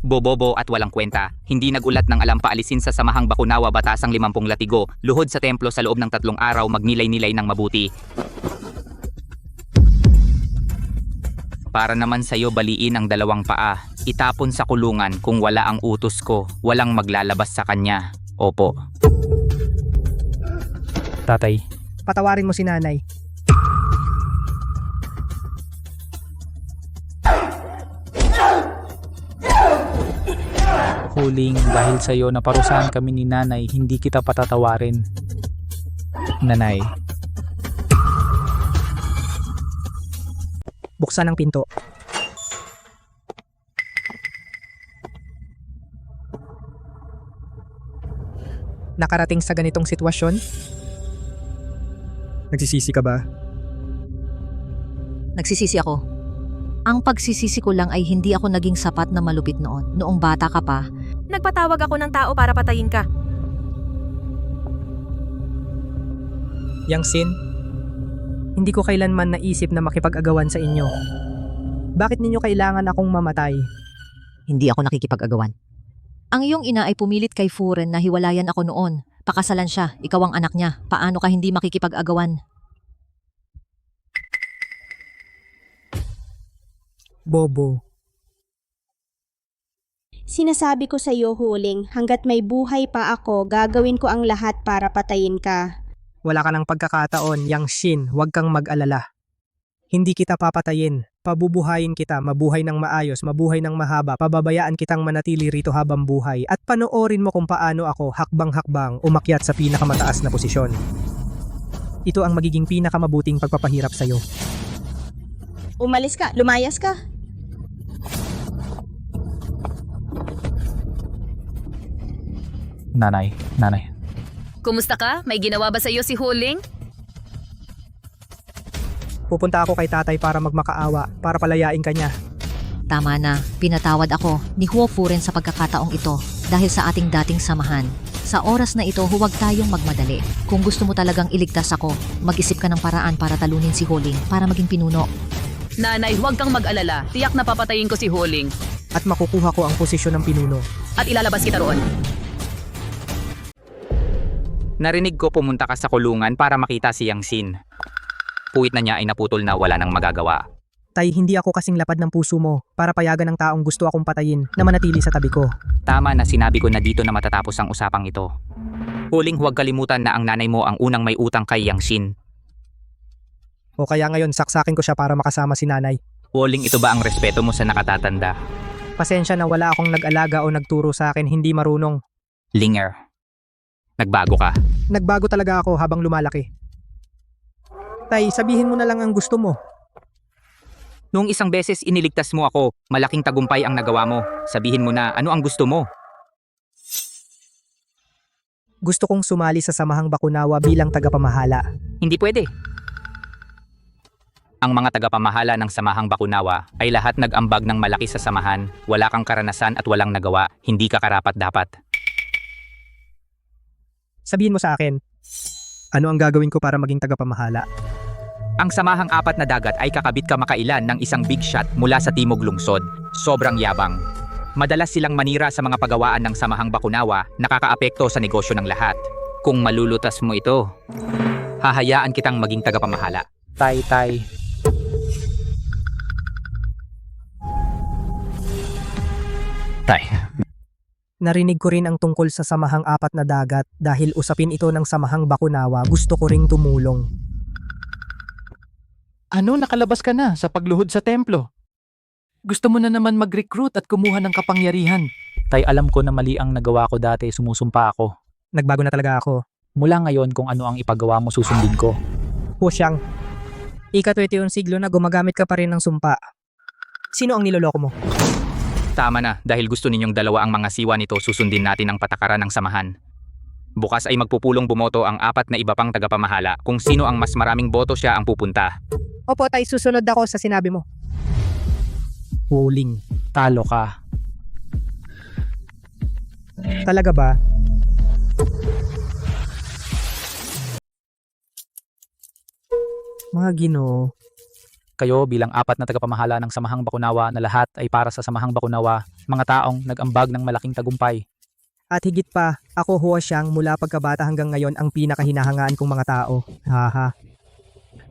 Bobobo at walang kwenta, hindi nagulat ng alam paalisin sa Samahang Bakunawa batasang 50 latigo, luhod sa templo sa loob ng 3 araw, magnilay-nilay ng mabuti. Para naman sa'yo baliin ang 2 paa, itapon sa kulungan kung wala ang utos ko, walang maglalabas sa kanya. Opo. Tatay, Patawarin mo si nanay. Huling, dahil sa'yo naparusahan kami ni nanay, hindi kita patatawarin. Nanay, Buksan ang pinto. nakarating sa ganitong sitwasyon? Nagsisisi ka ba? Nagsisisi ako. Ang pagsisisi ko lang ay hindi ako naging sapat na malupit noon. Noong bata ka pa, Nagpatawag ako ng tao para patayin ka. Yang Sin, hindi ko kailanman naisip na makipag-agawan sa inyo. Bakit ninyo kailangan akong mamatay? hindi ako nakikipag-agawan. Ang iyong ina ay pumilit kay Furen na hiwalayan ako noon. Pakasalan siya, ikaw ang anak niya. Paano ka hindi makikipag-agawan? Bobo. Sinasabi ko sa iyo, Huling, hanggat may buhay pa ako, gagawin ko ang lahat para patayin ka. Wala ka ng pagkakataon, Yang Shin, huwag kang mag-alala. Hindi kita papatayin. Pabubuhayin kita, mabuhay ng maayos, mabuhay ng mahaba, pababayaan kitang manatili rito habang buhay at panoorin mo kung paano ako hakbang-hakbang umakyat sa pinakamataas na posisyon. Ito ang magiging pinakamabuting pagpapahirap sa'yo. Umalis ka, lumayas ka. Nanay. Kumusta ka? May ginawa ba sa iyo si Huling? Pupunta ako kay tatay para magmakaawa, para palayain ka niya. Tama na, pinatawad ako ni Huo Furen sa pagkakataong ito dahil sa ating dating samahan. Sa oras na ito, huwag tayong magmadali. Kung gusto mo talagang iligtas ako, mag-isip ka ng paraan para talunin si Huling para maging pinuno. Nanay, huwag kang mag-alala. Tiyak na papatayin ko si Huling. At makukuha ko ang posisyon ng pinuno. At ilalabas kita roon. Narinig ko pumunta ka sa kulungan para makita si Yang Sin. Puwit na niya ay naputol na wala nang magagawa. Tay, hindi ako kasing lapad ng puso mo para payagan ng taong gusto akong patayin na manatili sa tabi ko. Tama na sinabi ko na dito na matatapos ang usapang ito. Huling huwag kalimutan na ang nanay mo ang unang may utang kay Yang Sin. O kaya ngayon saksakin ko siya para makasama si nanay. Huling ito ba ang respeto mo sa nakatatanda? Pasensya na wala akong nag-alaga o nagturo sa akin, hindi marunong. Linger. Nagbago ka. Nagbago talaga ako habang lumalaki. Tay, sabihin mo na lang ang gusto mo. Noong isang beses iniligtas mo ako, malaking tagumpay ang nagawa mo. Sabihin mo na ano ang gusto mo. Gusto kong sumali sa Samahang Bakunawa bilang tagapamahala. Hindi pwede. Ang mga tagapamahala ng Samahang Bakunawa ay lahat nag-ambag ng malaki sa samahan, wala kang karanasan at walang nagawa, hindi ka karapat-dapat. Sabihin mo sa akin, ano ang gagawin ko para maging tagapamahala? Ang Samahang Apat na Dagat ay kakabit kamakailan ng isang big shot mula sa Timog Lungsod. Sobrang yabang. Madalas silang manira sa mga pagawaan ng Samahang Bakunawa, nakakaapekto sa negosyo ng lahat. Kung malulutas mo ito, hahayaan kitang maging tagapamahala. Tay. Narinig ko rin ang tungkol sa Samahang Apat na Dagat dahil usapin ito ng Samahang Bakunawa, gusto ko ring tumulong. Ano, nakalabas ka na sa pagluhod sa templo? Gusto mo na naman mag-recruit at kumuha ng kapangyarihan. Tay, alam ko na mali ang nagawa ko dati, sumusumpa ako. Nagbago na talaga ako. Mula ngayon kung ano ang ipagawa mo susundin ko. Pusyang, ika-21 siglo na gumagamit ka pa rin ng sumpa. Sino ang niloloko mo? Tama na, dahil gusto ninyong dalawa ang mga siwa nito, susundin natin ang patakaran ng samahan. Bukas ay magpupulong bumoto ang apat na iba pang tagapamahala. Kung sino ang mas maraming boto siya ang pupunta. Opo tay, susunod ako sa sinabi mo. Huling, talo ka. Talaga ba? Mga Ginoo. Kayo bilang apat na tagapamahala ng Samahang Bakunawa na lahat ay para sa Samahang Bakunawa, mga taong nag-ambag ng malaking tagumpay. At higit pa, ako Huo Xiang mula pagkabata hanggang ngayon ang pinakahinahangaan kong mga tao. Haha.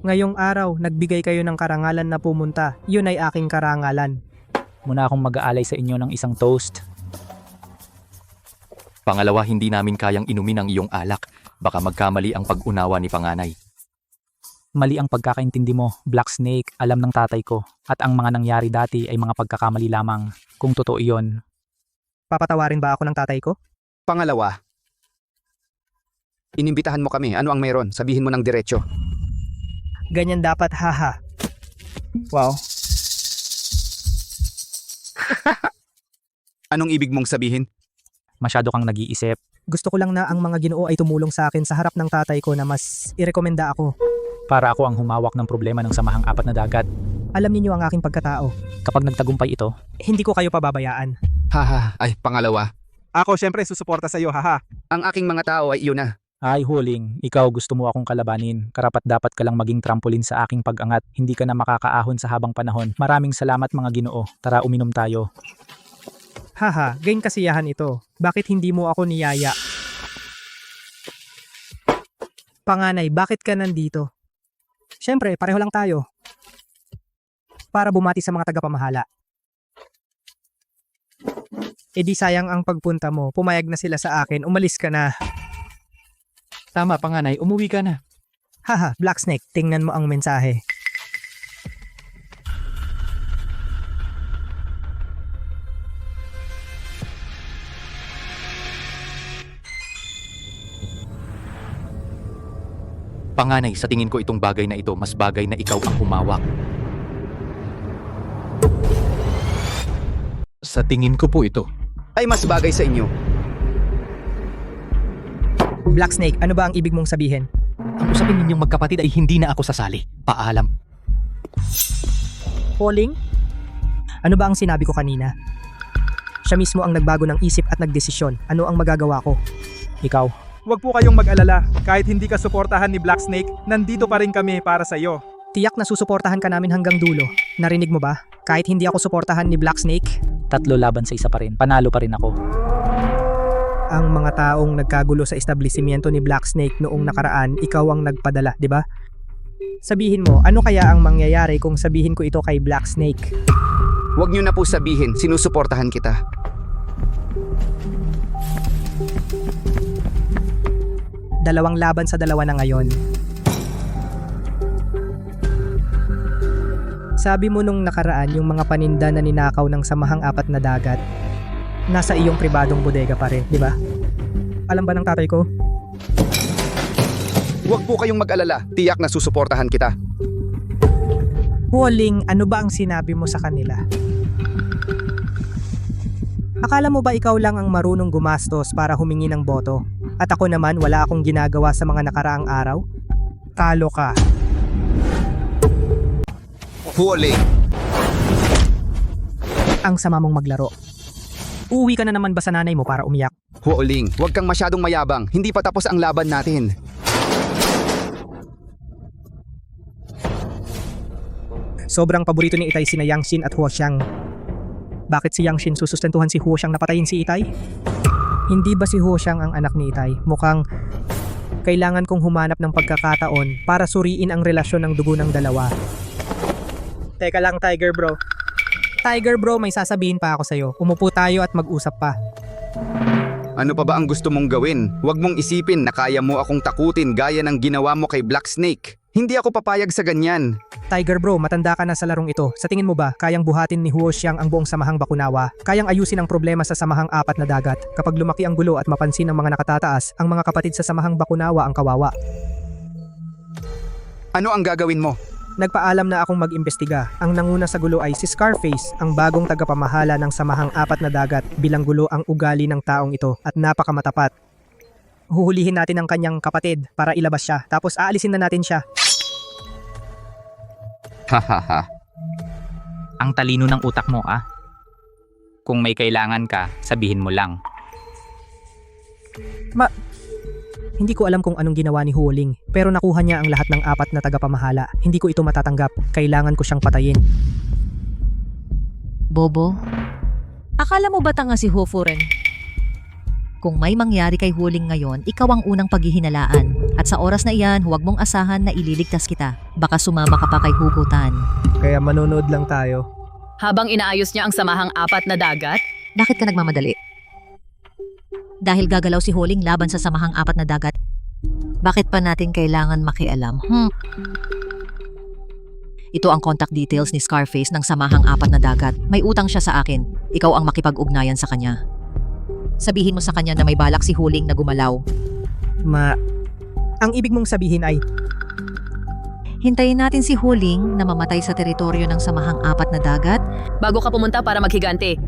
Ngayong araw, nagbigay kayo ng karangalan na pumunta. Yun ay aking karangalan. Muna akong mag-aalay sa inyo ng isang toast. Pangalawa, hindi namin kayang inumin ang iyong alak. Baka magkamali ang pag-unawa ni Panganay. Mali ang pagkakaintindi mo, Black Snake, alam ng tatay ko. At ang mga nangyari dati ay mga pagkakamali lamang. Kung totoo iyon. Papatawarin ba ako ng tatay ko? Pangalawa, inimbitahan mo kami. Ano ang mayroon? Sabihin mo ng diretsyo. Ganyan dapat, haha. Wow. Anong ibig mong sabihin? Masyado kang nag-iisip. Gusto ko lang na ang mga Ginoo ay tumulong sa akin sa harap ng tatay ko na mas irekomenda ako. Para ako ang humawak ng problema ng samahang apat na dagat. Alam niyo ang aking pagkatao. Kapag nagtagumpay ito, Hindi ko kayo pababayaan. Haha, ay pangalawa. Ako syempre susuporta sa iyo, haha. Ang aking mga tao ay iyon na. ay Huling, ikaw gusto mo akong kalabanin. Karapat dapat ka lang maging trampolin sa aking pag-angat. Hindi ka na makakaahon sa habang panahon. Maraming salamat mga Ginoo. Tara uminom tayo. Haha, gain kasiyahan ito. Bakit hindi mo ako niyaya? Panganay, bakit ka nandito? Siyempre, pareho lang tayo. Para bumati sa mga tagapamahala. E di sayang ang pagpunta mo. Pumayag na sila sa akin. Umalis ka na. Tama, panganay, umuwi ka na. Haha, Black Snake, tingnan mo ang mensahe. Panganay, sa tingin ko itong bagay na ito, mas bagay na ikaw ang humawak. Sa tingin ko po ito. Ay mas bagay sa inyo. Black Snake, ano ba ang ibig mong sabihin? Ang usapin ninyong magkapatid ay hindi na ako sasali. Paalam. Huling? Ano ba ang sinabi ko kanina? Siya mismo ang nagbago ng isip at nagdesisyon. Ano ang magagawa ko? Ikaw, Huwag po kayong mag-alala. Kahit hindi ka suportahan ni Black Snake, nandito pa rin kami para sa iyo. Tiyak na susuportahan ka namin hanggang dulo. Narinig mo ba? Kahit hindi ako suportahan ni Black Snake, 3 laban sa 1 pa rin. Panalo pa rin ako. ang mga taong nagkagulo sa establishmento ni Black Snake noong nakaraan, ikaw ang nagpadala, di ba? Sabihin mo, ano kaya ang mangyayari kung sabihin ko ito kay Black Snake? Huwag niyo na po sabihin, sinusuportahan kita. Dalawang laban sa dalawa na ngayon. Sabi mo nung nakaraan yung mga paninda na ninakaw ng samahang apat na dagat, nasa iyong pribadong bodega pa rin, di ba? Alam ba ng tatay ko? Huwag po kayong mag-alala, tiyak na susuportahan kita. Huling, ano ba ang sinabi mo sa kanila? Akala mo ba ikaw lang ang marunong gumastos para humingi ng boto? At ako naman wala akong ginagawa sa mga nakaraang araw? Talo ka. Huling! Ang sama mong maglaro. Uuwi ka na naman ba sa nanay mo para umiyak? Huling, huwag kang masyadong mayabang, hindi pa tapos ang laban natin. Sobrang paborito ni Itay sina Yangshin at Huoxiang. Bakit si Yangshin susustentuhan si Huoxiang na patayin si Itay? Hindi ba si Huoxiang ang anak ni Itay? Mukhang kailangan kong humanap ng pagkakataon para suriin ang relasyon ng dugo ng dalawa. Teka lang, Tiger Bro. Tiger Bro, may sasabihin pa ako sa'yo. Umupo tayo at mag-usap pa. Ano pa ba ang gusto mong gawin? Huwag mong isipin na kaya mo akong takutin gaya ng ginawa mo kay Black Snake. Hindi ako papayag sa ganyan. Tiger Bro, matanda ka na sa larong ito. Sa tingin mo ba, kayang buhatin ni Huoxiang ang buong samahang Bakunawa? Kayang ayusin ang problema sa samahang apat na dagat? Kapag lumaki ang gulo at mapansin ng mga nakatataas, ang mga kapatid sa samahang Bakunawa ang kawawa. Ano ang gagawin mo? Nagpaalam na akong mag-imbestiga. Ang nanguna sa gulo ay si Scarface, ang bagong tagapamahala ng samahang apat na dagat. Bilang gulo ang ugali ng taong ito at napakamatapat. Huhulihin natin ang kanyang kapatid para ilabas siya, tapos aalisin na natin siya. Hahaha. Ang talino ng utak mo, ah. Kung may kailangan ka, sabihin mo lang. Hindi ko alam kung anong ginawa ni Huling, pero nakuha niya ang lahat ng apat na tagapamahala. Hindi ko ito matatanggap. Kailangan ko siyang patayin. Bobo, akala mo ba tanga si Hofuren? Kung may mangyari kay Huling ngayon, ikaw ang unang paghihinalaan. At sa oras na iyan, huwag mong asahan na ililigtas kita. Baka sumama ka pa kay hugutan. Kaya manonood lang tayo. Habang inaayos niya ang samahang apat na dagat, Bakit ka nagmamadali? Dahil gagalaw si Huling laban sa samahang apat na dagat, bakit pa natin kailangan makialam? Ito ang contact details ni Scarface ng samahang apat na dagat. May utang siya sa akin. Ikaw ang makipag-ugnayan sa kanya. Sabihin mo sa kanya na may balak si Huling na gumalaw. Ang ibig mong sabihin ay, Hintayin natin si Huling na mamatay sa teritoryo ng samahang apat na dagat. bago ka pumunta para maghigante.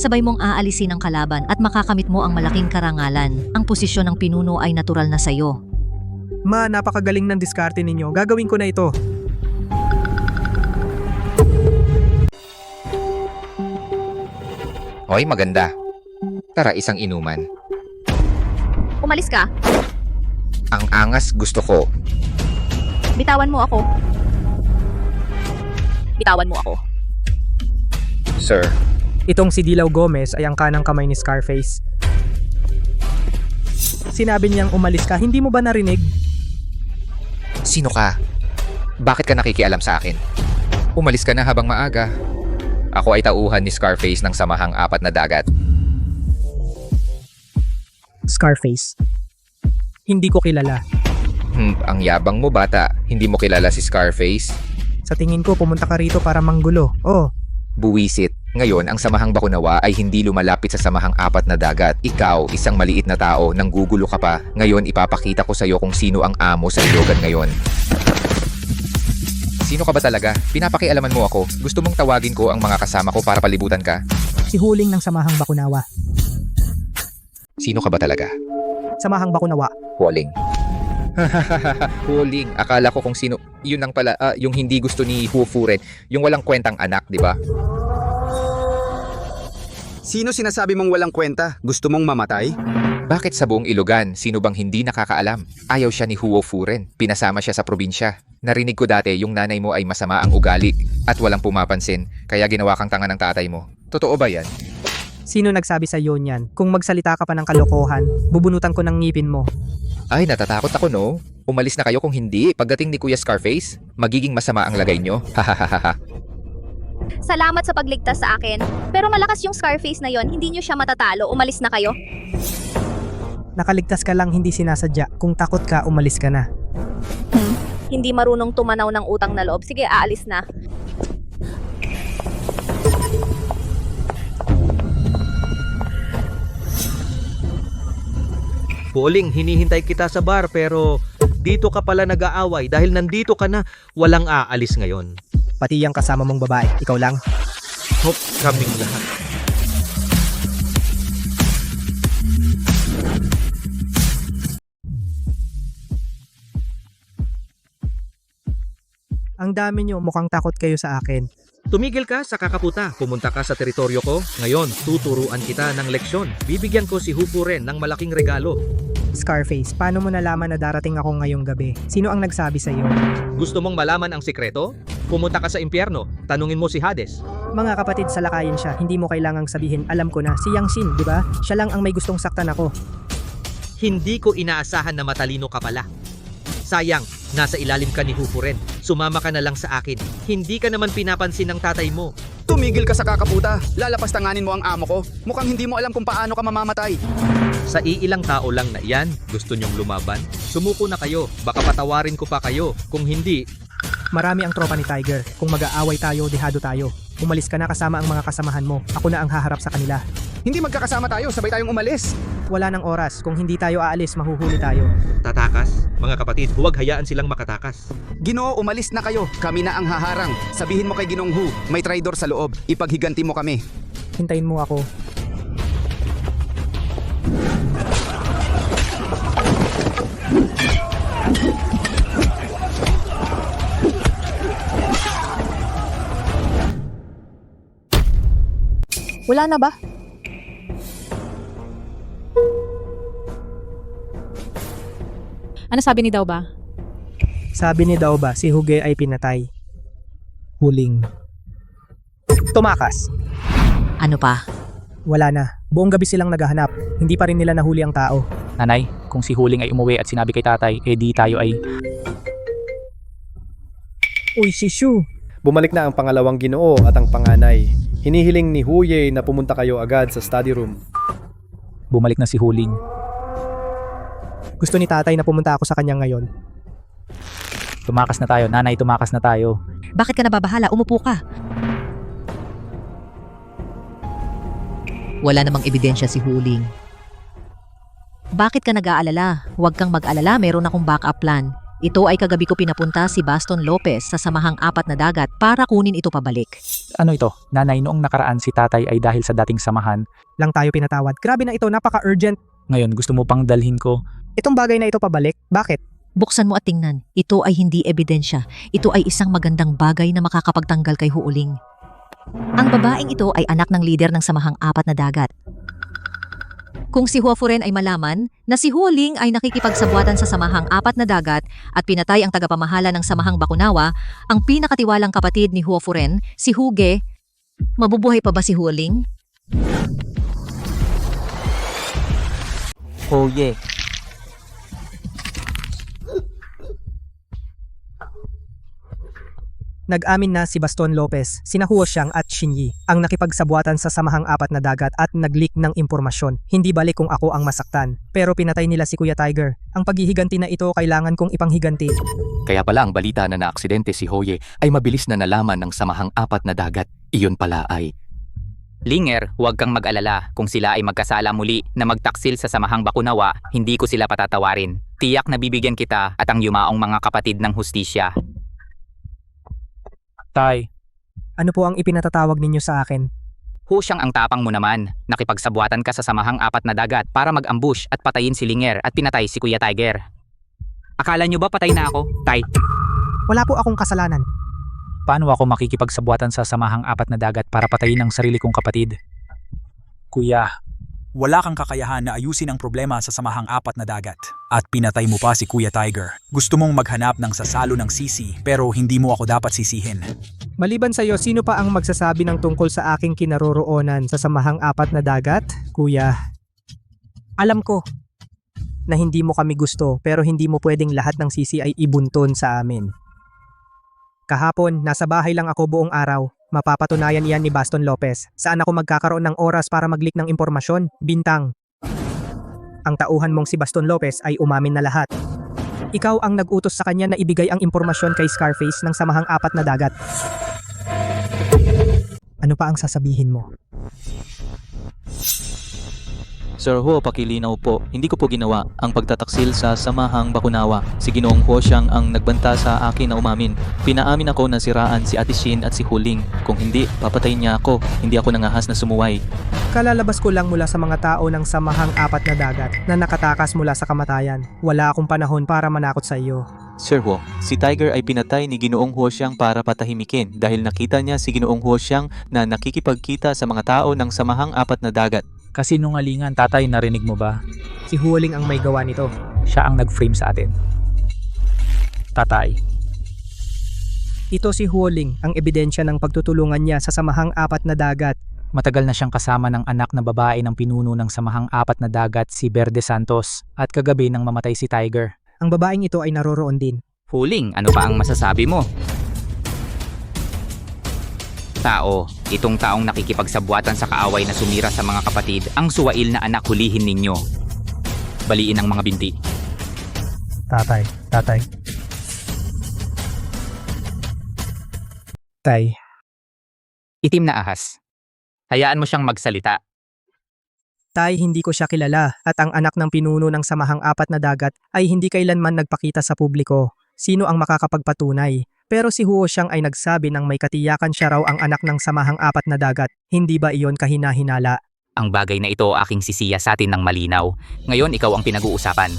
sabay mong aalisin ang kalaban at makakamit mo ang malaking karangalan. Ang posisyon ng pinuno ay natural na sayo. Ma, napakagaling ng diskarte ninyo. Gagawin ko na ito. Hoy, maganda. Tara, isang inuman. Umalis ka. Ang angas gusto ko. Bitawan mo ako. Bitawan mo ako. Sir, Itong si Dilaw Gomez ay ang kanang kamay ni Scarface. Sinabi niyang umalis ka, hindi mo ba narinig? sino ka? Bakit ka nakikialam sa akin? Umalis ka na habang maaga. Ako ay tauhan ni Scarface ng Samahang Apat na Dagat. Scarface. Hindi ko kilala. Ang yabang mo, bata. Hindi mo kilala si Scarface? Sa tingin ko, pumunta ka rito para manggulo. Oh, Buwisit. Ngayon, ang Samahang Bakunawa ay hindi lumalapit sa Samahang Apat na Dagat. Ikaw, isang maliit na tao, nanggugulo ka pa. Ngayon, ipapakita ko sa'yo kung sino ang amo sa ilogan ngayon. Sino ka ba talaga? Pinapakialaman mo ako. Gusto mong tawagin ko ang mga kasama ko para palibutan ka? si Huling ng Samahang Bakunawa. Sino ka ba talaga? Samahang Bakunawa. Huling. Huling. Akala ko kung sino. Yun lang pala, yung hindi gusto ni Hu Furen. Yung walang kwentang anak, di ba? Sino sinasabi mong walang kwenta? Gusto mong mamatay? Bakit sa buong Ilogan, sino bang hindi nakakaalam? Ayaw siya ni Huo Furen. Pinasama siya sa probinsya. Narinig ko dati yung nanay mo ay masama ang ugali at walang pumapansin, kaya ginawa kang tanga ng tatay mo. Totoo ba yan? Sino nagsabi sa iyo niyan? Kung magsalita ka pa ng kalokohan, bubunutan ko ng ngipin mo. Ay, natatakot ako, no? Umalis na kayo kung hindi. Pagdating ni Kuya Scarface, magiging masama ang lagay nyo. Hahaha. Salamat sa pagligtas sa akin. Pero malakas yung Scarface na yon, hindi nyo siya matatalo. Umalis na kayo. Nakaligtas ka lang, hindi sinasadya. Kung takot ka, umalis ka na. Hindi marunong tumanaw ng utang na loob. Sige, aalis na. Huling, hinihintay kita sa bar pero dito ka pala nag-aaway dahil nandito ka na, walang aalis ngayon. Pati yung kasama mong babae, ikaw lang. Hop, kaming lahat. Ang dami nyo, mukhang takot kayo sa akin. Tumigil ka sa kakaputa, pumunta ka sa teritoryo ko. Ngayon, tuturuan kita ng leksyon. Bibigyan ko si Hu Furen ng malaking regalo. Scarface, paano mo nalaman na darating ako ngayong gabi? Sino ang nagsabi sa iyo? Gusto mong malaman ang sikreto? Pumunta ka sa impyerno, tanungin mo si Hades. Mga kapatid, salakayin siya. Hindi mo kailangang sabihin, alam ko na, si Yang Xin, di ba? Siya lang ang may gustong saktan ako. Hindi ko inaasahan na matalino ka pala. Sayang, nasa ilalim ka ni Hu Furen. Sumama ka na lang sa akin. Hindi ka naman pinapansin ng tatay mo. Tumigil ka sa kakaputa. Lalapastanganin mo ang amo ko. Mukhang hindi mo alam kung paano ka mamamatay. Sa iilang tao lang na iyan, gusto niyong lumaban? Sumuko na kayo, baka patawarin ko pa kayo. Kung hindi, Marami ang tropa ni Tiger. Kung mag-aaway tayo, dehado tayo. Umalis ka na kasama ang mga kasamahan mo. Ako na ang haharap sa kanila. Hindi magkakasama tayo, sabay tayong umalis. Wala ng oras. Kung hindi tayo aalis, mahuhuli tayo. tatakas. Mga kapatid, huwag hayaan silang makatakas. Ginoo, umalis na kayo. Kami na ang haharang. Sabihin mo kay Ginoong Hu, may traidor sa loob. Ipaghiganti mo kami. Hintayin mo ako. Wala na ba? Ano sabi ni Dauba? Sabi ni Dauba, si Huge ay pinatay. Huling. Tumakas. Ano pa? Wala na. Buong gabi silang naghahanap. Hindi pa rin nila nahuli ang tao. Nanay, kung si Huling ay umuwi at sinabi kay tatay, di tayo ay... Uy, si Shu. Bumalik na ang pangalawang Ginoo at ang panganay. Hinihiling ni Huye na pumunta kayo agad sa study room. Bumalik na si Huling. Gusto ni tatay na pumunta ako sa kanya ngayon. Tumakas na tayo, nanay, tumakas na tayo. Bakit ka nababahala? Umupo ka. Wala namang ebidensya si Huling. Bakit ka nag-aalala? Huwag kang mag-alala, meron akong backup plan. Ito ay kagabi ko pinapunta si Baston Lopez sa Samahang Apat na Dagat para kunin ito pabalik. Ano ito? Nanay, noong nakaraan si tatay ay dahil sa dating samahan. Lang tayo pinatawad. Grabe na ito, napaka-urgent. Ngayon gusto mo pang dalhin ko. Itong bagay na ito pabalik, bakit? Buksan mo at tingnan. Ito ay hindi ebidensya. Ito ay isang magandang bagay na makakapagtanggal kay Huuling. Ang babaeng ito ay anak ng lider ng Samahang Apat na Dagat. Kung si Huafuren ay malaman na si Huling ay nakikipagsabuatan sa Samahang Apat na Dagat at pinatay ang tagapamahala ng Samahang Bakunawa, ang pinakatiwalang kapatid ni Huafuren, si Huge, mabubuhay pa ba si Huling? Oh yeah. Nag-amin na si Baston Lopez, sina Huo Xiang at Xin Yi ang nakipagsabuatan sa Samahang Apat na Dagat at nag-leak ng impormasyon. Hindi balik kung ako ang masaktan. Pero pinatay nila si Kuya Tiger. Ang paghihiganti na ito kailangan kong ipanghiganti. Kaya pala ang balita na naaksidente si Hoye ay mabilis na nalaman ng Samahang Apat na Dagat. Iyon pala ay... Linger, huwag kang mag-alala. Kung sila ay magkasala muli na magtaksil sa Samahang Bakunawa, hindi ko sila patatawarin. Tiyak na bibigyan kita at ang yumaong mga kapatid ng hustisya. Tay, Ano po ang ipinatatawag ninyo sa akin? Husyang ang tapang mo naman. Nakipagsabuatan ka sa Samahang Apat na Dagat para mag-ambush at patayin si Linger at pinatay si Kuya Tiger. Akala nyo ba patay na ako, Tay? Wala po akong kasalanan. paano ako makikipagsabuatan sa Samahang Apat na Dagat para patayin ang sarili kong kapatid? Kuya, wala kang kakayahan na ayusin ang problema sa Samahang Apat na Dagat. At pinatay mo pa si Kuya Tiger. Gusto mong maghanap ng sasalo ng sisi pero hindi mo ako dapat sisihin. Maliban sa iyo, sino pa ang magsasabi ng tungkol sa aking kinaroroonan sa Samahang Apat na Dagat, Kuya? Alam ko na hindi mo kami gusto pero hindi mo pwedeng lahat ng sisi ay ibunton sa amin. Kahapon, nasa bahay lang ako buong araw. Mapapatunayan iyan ni Baston Lopez. Saan ako magkakaroon ng oras para mag-leak ng impormasyon? Bintang. Ang tauhan mong si Baston Lopez ay umamin na lahat. Ikaw ang nag-utos sa kanya na ibigay ang impormasyon kay Scarface ng Samahang Apat na Dagat. Ano pa ang sasabihin mo? Sir Ho, pakilinaw po. Hindi ko po ginawa ang pagtataksil sa Samahang Bakunawa. Si Ginoong Ho Xiang ang nagbanta sa akin na umamin. Pinaamin ako na siraan si Ate Shin at si Huling. Kung hindi, papatayin niya ako. Hindi ako nangahas na sumuway. Kalalabas ko lang mula sa mga tao ng Samahang Apat na Dagat na nakatakas mula sa kamatayan. Wala akong panahon para manakot sa iyo. Sir Ho, si Tiger ay pinatay ni Ginoong Ho Xiang para patahimikin dahil nakita niya si Ginoong Ho Xiang na nakikipagkita sa mga tao ng Samahang Apat na Dagat. Kasinungalingan, tatay, narinig mo ba? Si Huling ang may gawa nito. Siya ang nag-frame sa atin. Tatay. Ito si Huling, ang ebidensya ng pagtutulungan niya sa Samahang Apat na Dagat. Matagal na siyang kasama ng anak na babae ng pinuno ng Samahang Apat na Dagat, si Verde Santos, at kagabi nang mamatay si Tiger. Ang babaeng ito ay naroroon din. Huling, ano pa ang masasabi mo? Tao, itong taong nakikipagsabuatan sa kaaway na sumira sa mga kapatid, ang suwail na anak, hulihin ninyo. Baliin ang mga binti. Tatay. Tay. Itim na ahas. Hayaan mo siyang magsalita. Tay, hindi ko siya kilala at ang anak ng pinuno ng Samahang Apat na Dagat ay hindi kailanman nagpakita sa publiko. Sino ang makakapagpatunay? Pero si Huo Xiang ay nagsabi ng may katiyakan siya raw ang anak ng Samahang Apat na Dagat. Hindi ba iyon kahina-hinala? Ang bagay na ito aking sisiya sa atin ng malinaw. Ngayon ikaw ang pinag-uusapan.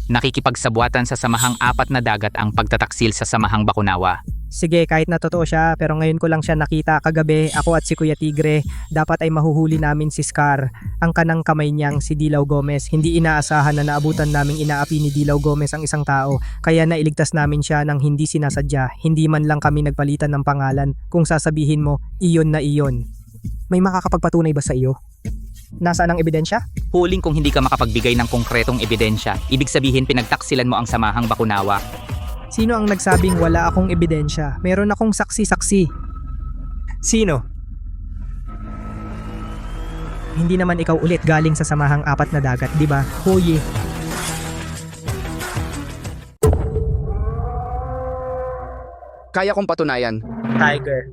Nakikipagsabuatan sa Samahang Apat na Dagat ang pagtataksil sa Samahang Bakunawa. Sige, kahit na totoo siya, pero ngayon ko lang siya nakita kagabi. Ako at si Kuya Tigre, dapat ay mahuhuli namin si Scar. Ang kanang kamay niyang si Dilaw Gomez. Hindi inaasahan na naabutan naming inaapi ni Dilaw Gomez ang isang tao. Kaya nailigtas namin siya ng hindi sinasadya. Hindi man lang kami nagpalitan ng pangalan. Kung sasabihin mo, iyon na iyon. May makakapagpatunay ba sa iyo? Nasaan ang ebidensya? Huling kung hindi ka makapagbigay ng konkretong ebidensya, ibig sabihin pinagtaksilan mo ang Samahang Bakunawa. Sino ang nagsabing wala akong ebidensya? Meron akong saksi-saksi. Sino? Hindi naman ikaw ulit galing sa Samahang Apat na Dagat, di ba? Hoye. Kaya kong patunayan. Tiger.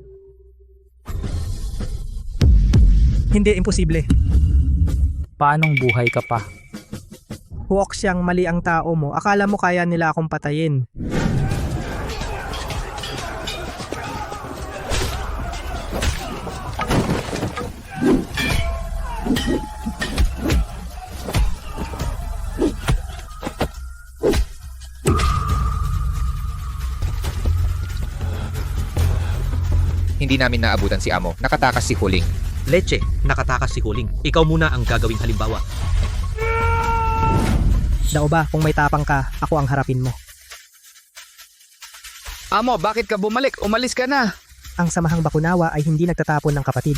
Hindi, imposible. Paanong buhay ka pa? Huok siyang mali ang tao mo. Akala mo kaya nila akong patayin. Hindi namin naabutan si Amo. Nakatakas si Huling. Leche, nakatakas si Huling. Ikaw muna ang gagawing halimbawa. Daoba, kung may tapang ka, ako ang harapin mo. Amo, bakit ka bumalik? Umalis ka na. Ang samahang bakunawa ay hindi nagtatapon ng kapatid.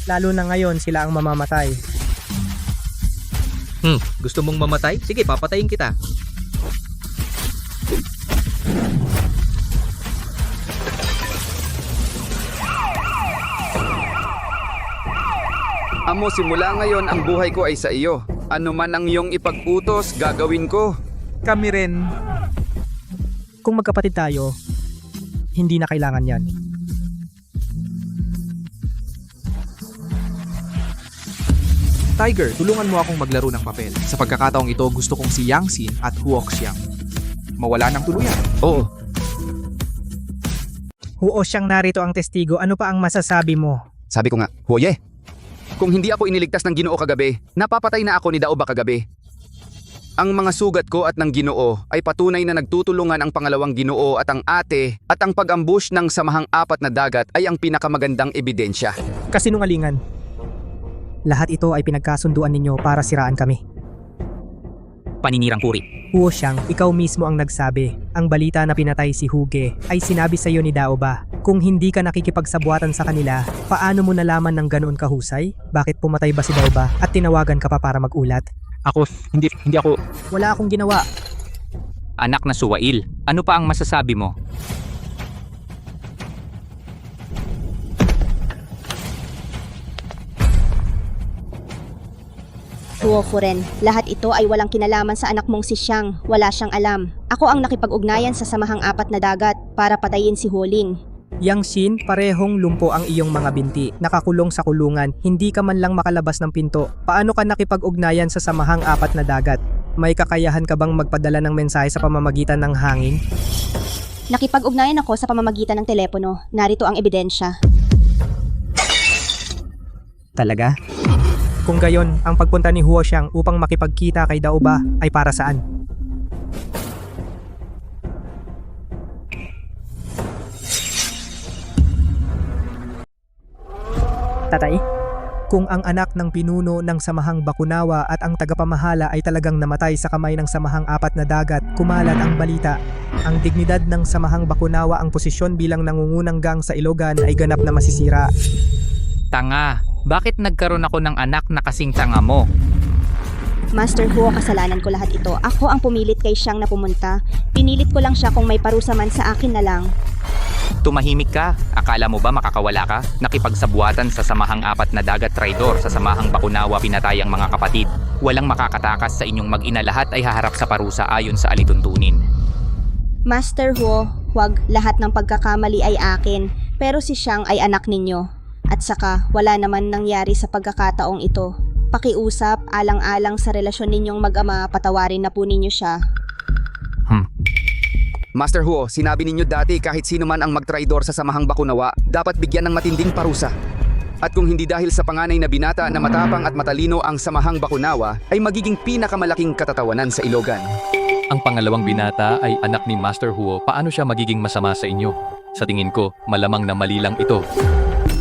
Lalo na ngayon sila ang mamamatay. Gusto mong mamatay? Sige, papatayin kita. Amo, simula ngayon ang buhay ko ay sa iyo. Ano man ang iyong ipag-utos, gagawin ko. Kami rin. Kung magkapatid tayo, hindi na kailangan yan. Tiger, tulungan mo akong maglaro ng papel. Sa pagkakataong ito, gusto kong si Yangsin at Huok siyang mawala ng tuluyan. Oo. Huo siyang narito ang testigo. Ano pa ang masasabi mo? Sabi ko nga, Huoye, kung hindi ako iniligtas ng Ginoo kagabi, napapatay na ako ni Daoba kagabi. Ang mga sugat ko at ng Ginoo ay patunay na nagtutulungan ang pangalawang Ginoo at ang ate at ang pag-ambush ng samahang apat na dagat ay ang pinakamagandang ebidensya. Kasinungalingan. Lahat ito ay pinagkasunduan ninyo para siraan kami. Paninirang puri. Huo siyang, ikaw mismo ang nagsabi. Ang balita na pinatay si Huge ay sinabi sa iyo ni Daoba. Kung hindi ka nakikipagsabuatan sa kanila, paano mo nalaman ng ganoon kahusay? Bakit pumatay ba si Daoba at tinawagan ka pa para mag-ulat? Hindi ako. Wala akong ginawa. Anak na Suwail, ano pa ang masasabi mo? Huo Furen, lahat ito ay walang kinalaman sa anak mong si Xiang. Wala siyang alam. Ako ang nakipag-ugnayan sa samahang apat na dagat para patayin si Huling. Yang Xin, parehong lumpo ang iyong mga binti. Nakakulong sa kulungan, hindi ka man lang makalabas ng pinto. Paano ka nakipag-ugnayan sa samahang apat na dagat? May kakayahan ka bang magpadala ng mensahe sa pamamagitan ng hangin? Nakipag-ugnayan ako sa pamamagitan ng telepono. Narito ang ebidensya. Talaga? Kung gayon, ang pagpunta ni Huo Xiang upang makipagkita kay Daoba ay para saan? Tatay? Kung ang anak ng pinuno ng samahang bakunawa at ang tagapamahala ay talagang namatay sa kamay ng samahang apat na dagat, kumalat ang balita. Ang dignidad ng samahang bakunawa ang posisyon bilang nangungunang gang sa Ilogan ay ganap na masisira. Tanga, bakit nagkaroon ako ng anak na kasing tanga mo? Master Huo, kasalanan ko lahat ito. Ako ang pumilit kay Xiang na pumunta. Pinilit ko lang siya kung may parusa man sa akin na lang. Tumahimik ka. Akala mo ba makakawala ka? Nakipagsabuatan sa samahang apat na dagat traidor sa samahang bakunawa pinatay ang mga kapatid. Walang makakatakas sa inyong mag-ina, lahat ay haharap sa parusa ayon sa alituntunin. Master Huo, huwag, lahat ng pagkakamali ay akin. Pero si Xiang ay anak ninyo. At saka, wala naman nangyari sa pagkakataong ito. Pakiusap, alang-alang sa relasyon ninyong mag-ama, patawarin na po ninyo siya. Master Huo, sinabi ninyo dati kahit sino man ang magtraidor sa samahang bakunawa, dapat bigyan ng matinding parusa. At kung hindi dahil sa panganay na binata na matapang at matalino ang samahang bakunawa, ay magiging pinakamalaking katatawanan sa Ilogan. Ang pangalawang binata ay anak ni Master Huo. Paano siya magiging masama sa inyo? Sa tingin ko, malamang na mali lang ito.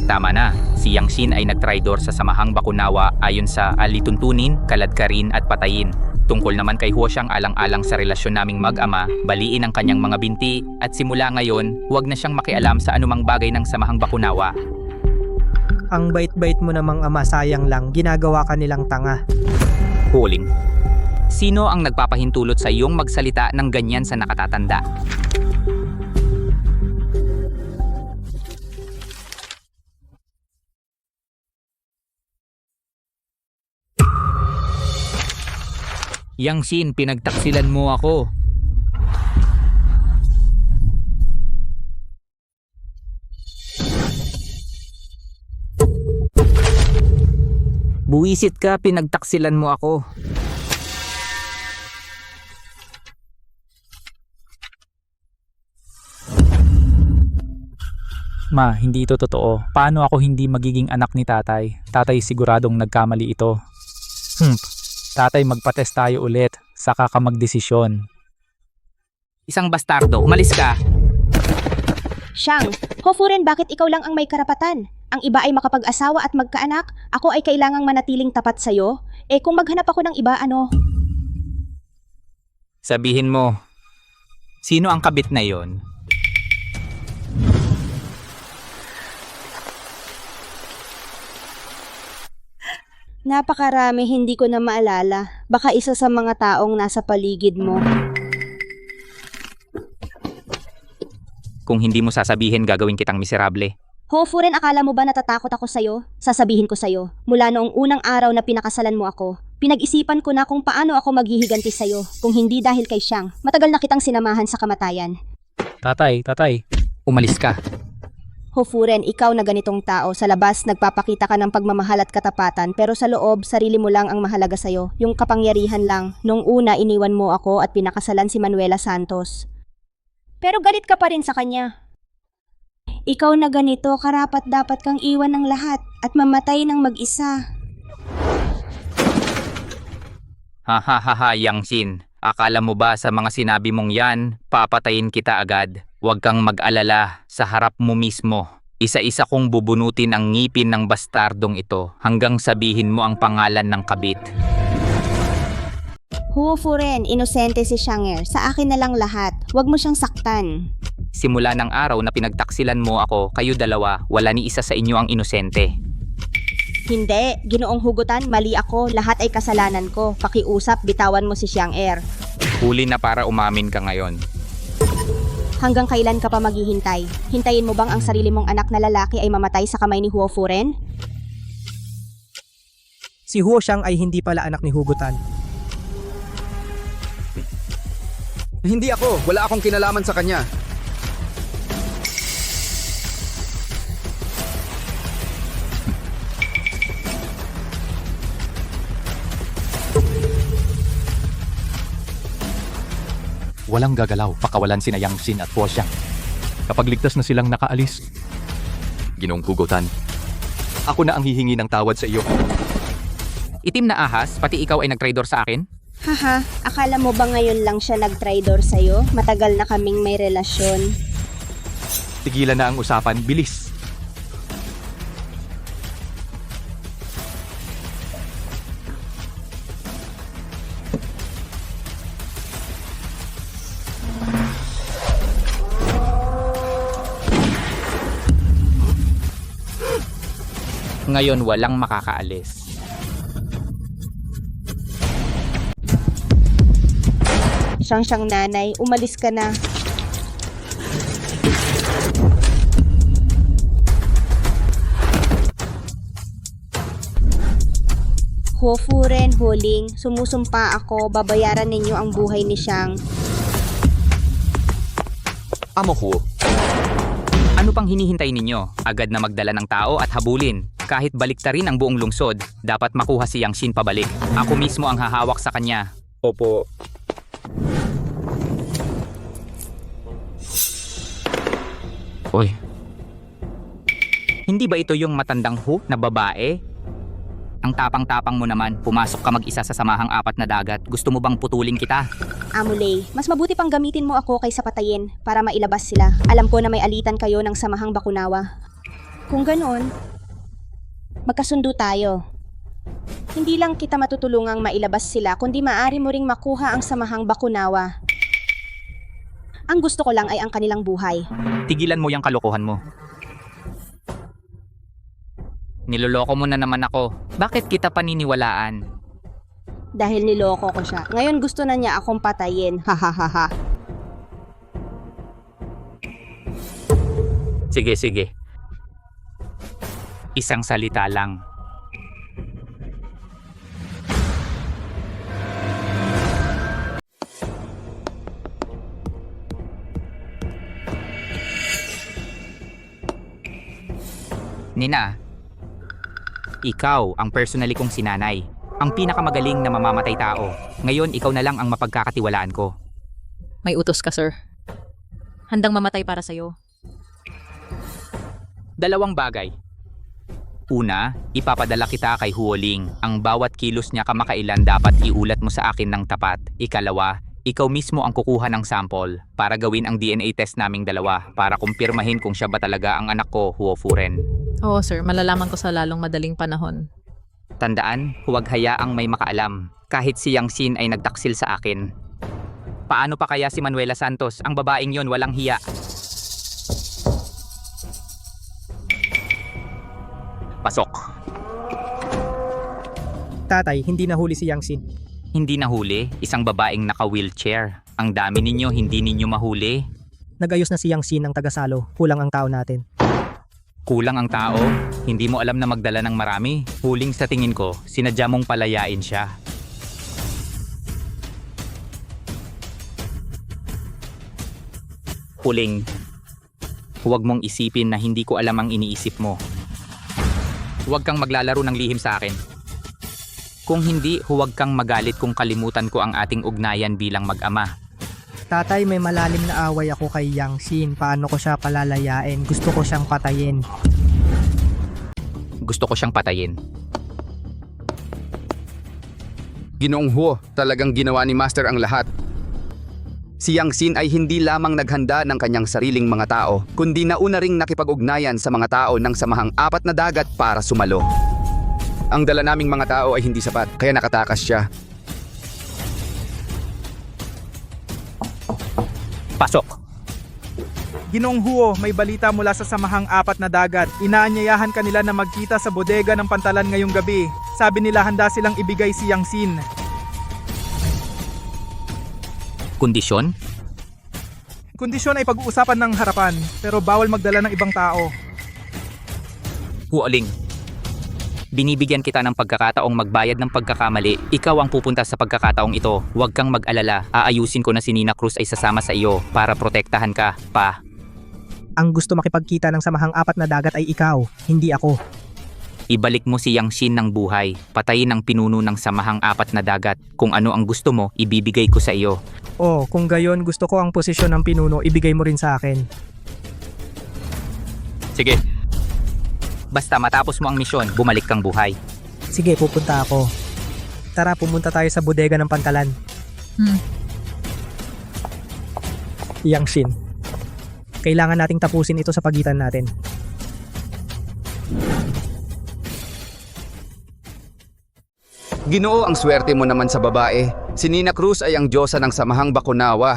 Tama na, si Yang Xin ay nagtraidor sa samahang bakunawa ayon sa alituntunin, kaladkarin at patayin. Tungkol naman kay Huo Xiang, alang-alang sa relasyon naming mag-ama, baliin ang kanyang mga binti at simula ngayon, huwag na siyang makialam sa anumang bagay ng samahang bakunawa. Ang bait-bait mo namang ama, sayang lang, ginagawa ka nilang tanga. Huling. Sino ang nagpapahintulot sa iyong magsalita ng ganyan sa nakatatanda? Yang Xin, pinagtaksilan mo ako. Buwisit ka, pinagtaksilan mo ako. Ma, hindi ito totoo. Paano ako hindi magiging anak ni tatay? Tatay siguradong nagkamali ito. Tatay, magpa-test tayo ulit. Saka ka magdesisyon. Isang bastardo, umalis ka. Siyang, Hofuren, bakit ikaw lang ang may karapatan? Ang iba ay makapag-asawa at magkaanak, ako ay kailangang manatiling tapat sa'yo? Eh kung maghanap ako ng iba, ano? Sabihin mo, sino ang kabit na yon? Napakarami, hindi ko na maalala. Baka isa sa mga taong nasa paligid mo. Kung hindi mo sasabihin, gagawin kitang miserable. Hofuren, akala mo ba natatakot ako sa'yo? Sasabihin ko sa'yo, mula noong unang araw na pinakasalan mo ako, pinag-isipan ko na kung paano ako maghihiganti sa'yo, kung hindi dahil kay Siyang. Matagal na kitang sinamahan sa kamatayan. Tatay. Umalis ka. Hofuren, ikaw na ganitong tao, sa labas nagpapakita ka ng pagmamahal at katapatan, pero sa loob, sarili mo lang ang mahalaga sa'yo, yung kapangyarihan lang. Noong una, iniwan mo ako at pinakasalan si Manuela Santos. Pero galit ka pa rin sa kanya. Ikaw na ganito, karapat dapat kang iwan ng lahat at mamatay ng mag-isa. Ha, Yangsin. Akala mo ba sa mga sinabi mong yan, papatayin kita agad? Huwag kang mag-alala, sa harap mo mismo. Isa-isa kong bubunutin ang ngipin ng bastardong ito hanggang sabihin mo ang pangalan ng kabit. Hofuren, inosente si Xianger. Sa akin na lang lahat. Huwag mo siyang saktan. Simula ng araw na pinagtaksilan mo ako, kayo dalawa, wala ni isa sa inyo ang inosente. Hindi, Ginoong Hugutan, mali ako. Lahat ay kasalanan ko. Pakiusap, bitawan mo si Xianger. Huli na para umamin ka ngayon. Hanggang kailan ka pa maghihintay? Hintayin mo bang ang sarili mong anak na lalaki ay mamatay sa kamay ni Hofuren? Si Huo Xiang ay hindi pala anak ni Hugutan. Hindi ako. Wala akong kinalaman sa kanya. Walang gagalaw, pakawalan sina Yangsin at Huo Xiang. Kapag ligtas na silang nakaalis, Ginoong Hugutan, ako na ang hihingi ng tawad sa iyo. Itim na ahas, pati ikaw ay nagtraidor sa akin? Haha, akala mo ba ngayon lang siya nag-traidor sa'yo? Matagal na kaming may relasyon. Tigilan na ang usapan, bilis! Ngayon walang makakaalis. Siyang nanay, umalis ka na. Hofuren, Huling, sumusumpa ako, babayaran ninyo ang buhay ni Xiang. Amo Huo. Ano pang hinihintay ninyo? Agad na magdala ng tao at habulin. Kahit baliktarin ang buong lungsod, dapat makuha si Yangsin pabalik. Ako mismo ang hahawak sa kanya. Opo. Oy. Hindi ba ito yung matandang Hu na babae? Ang tapang-tapang mo naman, pumasok ka mag-isa sa samahang apat na dagat. Gusto mo bang putulin kita? Amulay, mas mabuti pang gamitin mo ako kaysa patayin para mailabas sila. Alam ko na may alitan kayo ng samahang Bakunawa. Kung ganoon, magkasundo tayo. Hindi lang kita matutulungang mailabas sila, kundi maaari mo ring makuha ang samahang Bakunawa. Ang gusto ko lang ay ang kanilang buhay. Tigilan mo yung kalokohan mo. Niloloko mo na naman ako. Bakit kita paniniwalaan? Dahil niloko ko siya. Ngayon gusto na niya akong patayin. Hahaha. Sige. Isang salita lang. Nina, ikaw ang personally kong sinanay. Ang pinakamagaling na mamamatay tao. Ngayon, ikaw na lang ang mapagkakatiwalaan ko. May utos ka, sir. Handang mamatay para sa'yo. Dalawang bagay. Una, ipapadala kita kay Huoling. Ang bawat kilos niya kamakailan dapat iulat mo sa akin ng tapat. Ikalawa, ikaw mismo ang kukuha ng sample para gawin ang DNA test naming dalawa para kumpirmahin kung siya ba talaga ang anak ko, Huo Furen. Oo sir, malalaman ko sa lalong madaling panahon. Tandaan, huwag hayaang may makaalam. Kahit si Yang Xin ay nagtaksil sa akin. Paano pa kaya si Manuela Santos? Ang babaeng yon walang hiya. Pasok. Tatay, hindi nahuli si Yang Sin. Hindi nahuli, isang babaeng naka-wheelchair. Ang dami ninyo, hindi ninyo mahuli. Nagayos na si Yang Sin ng tagasalo. Kulang ang tao natin. Kulang ang tao? Hindi mo alam na magdala ng marami? Huling sa tingin ko, sinadya mong palayain siya. Huling, huwag mong isipin na hindi ko alam ang iniisip mo. Huwag kang maglalaro ng lihim sa akin. Kung hindi, huwag kang magalit kung kalimutan ko ang ating ugnayan bilang mag-ama. Tatay, may malalim na away ako kay Yang Sin. Paano ko siya palalayain? Gusto ko siyang patayin. Gusto ko siyang patayin. Ginoong Huo, talagang ginawa ni Master ang lahat. Si Yang Sin ay hindi lamang naghanda ng kanyang sariling mga tao, kundi nauna ring nakipag-ugnayan sa mga tao ng samahang apat na dagat para sumalo. Ang dala naming mga tao ay hindi sapat, kaya nakatakas siya. Pasok! Ginoong Huo, may balita mula sa samahang apat na dagat. Inaanyayahan kanila na magkita sa bodega ng Pantalan ngayong gabi. Sabi nila handa silang ibigay si Yang Sin. Kondisyon? Kondisyon ay pag-uusapan ng harapan, pero bawal magdala ng ibang tao. Huoling, binibigyan kita ng pagkakataong magbayad ng pagkakamali. Ikaw ang pupunta sa pagkakataong ito. Huwag kang mag-alala. Aayusin ko na si Nina Cruz ay sasama sa iyo para protektahan ka, pa. Ang gusto makipagkita ng samahang apat na dagat ay ikaw, hindi ako. Ibalik mo si Yang Xin ng buhay. Patayin ang pinuno ng samahang apat na dagat. Kung ano ang gusto mo, ibibigay ko sa iyo. Oh, kung gayon gusto ko ang posisyon ng pinuno, ibigay mo rin sa akin. Sige. Basta matapos mo ang misyon, bumalik kang buhay. Sige, pupunta ako. Tara, pumunta tayo sa bodega ng Pantalan. Yang Xin, kailangan nating tapusin ito sa pagitan natin. Ginoo, ang swerte mo naman sa babae. Si Nina Cruz ay ang diyosa ng samahang bakunawa.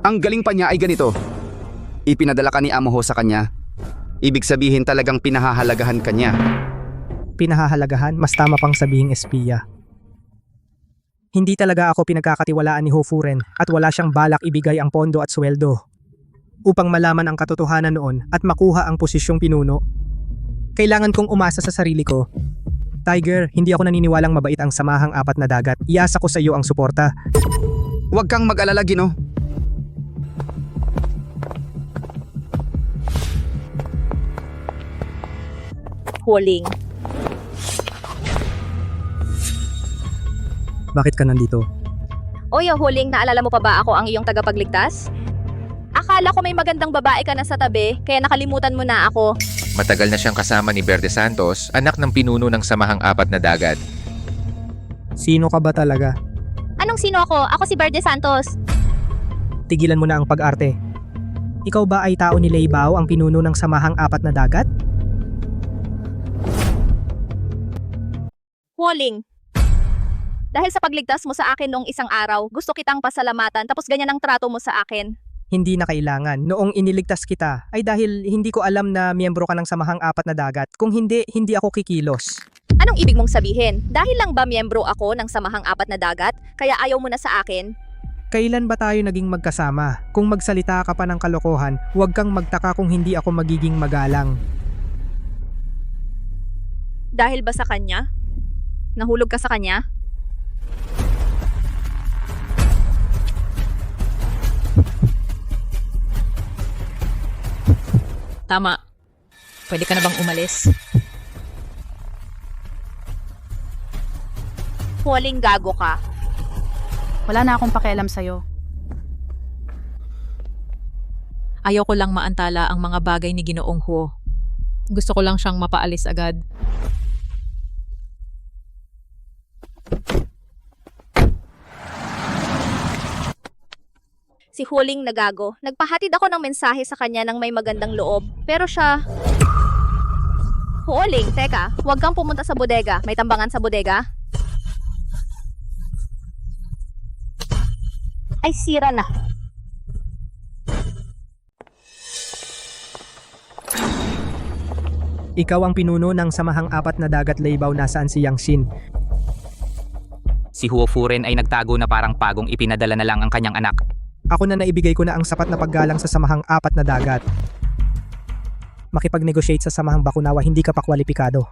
Ang galing pa niya ay ganito. Ipinadala ka ni Amo Ho sa kanya. Ibig sabihin talagang pinahahalagahan ka niya. Pinahahalagahan? Mas tama pang sabihing espiya. Hindi talaga ako pinagkakatiwalaan ni Ho Furen at wala siyang balak ibigay ang pondo at sweldo. Upang malaman ang katotohanan noon at makuha ang posisyong pinuno, kailangan kong umasa sa sarili ko. Tiger, hindi ako naniniwalang mabait ang samahang apat na dagat. Iasa ko sa iyo ang suporta. Huwag kang mag-alala, Gino. Huling. Bakit ka nandito? Oy, Huling, naalala mo pa ba ako ang iyong tagapagligtas? Akala ko may magandang babae ka na sa tabi, kaya nakalimutan mo na ako. Matagal na siyang kasama ni Verde Santos, anak ng pinuno ng samahang apat na dagat. Sino ka ba talaga? Anong sino ako? Ako si Verde Santos. Tigilan mo na ang pag-arte. Ikaw ba ay tao ni Leibao, ang pinuno ng samahang apat na dagat? Huling. Dahil sa pagligtas mo sa akin noong isang araw, gusto kitang pasalamatan tapos ganyan ang trato mo sa akin. Hindi na kailangan. Noong iniligtas kita ay dahil hindi ko alam na miyembro ka ng samahang apat na dagat. Kung hindi, hindi ako kikilos. Anong ibig mong sabihin? Dahil lang ba miyembro ako ng samahang apat na dagat, kaya ayaw mo na sa akin? Kailan ba tayo naging magkasama? Kung magsalita ka pa ng kalokohan, huwag kang magtaka kung hindi ako magiging magalang. Dahil ba sa kanya? Nahulog ka sa kanya? Tama. Pwede ka na bang umalis? Huling gago ka. Wala na akong pakialam sa'yo. Ayaw ko lang maantala ang mga bagay ni Ginoong Huo. Gusto ko lang siyang mapaalis agad. Si Huling nagago. Nagpahatid ako ng mensahe sa kanya ng may magandang loob. Pero siya... Huling, teka. Huwag kang pumunta sa bodega. May tambangan sa bodega? Ay, sira na. Ikaw ang pinuno ng Samahang Apat na Dagat Laybaw, nasaan si Yangxin? Si Huo Furen ay nagtago na parang pagong ipinadala na lang ang kanyang anak. Ako na naibigay ko na ang sapat na paggalang sa Samahang Apat na Dagat. Makipag-negotiate sa Samahang Bakunawa, hindi ka pa kwalipikado.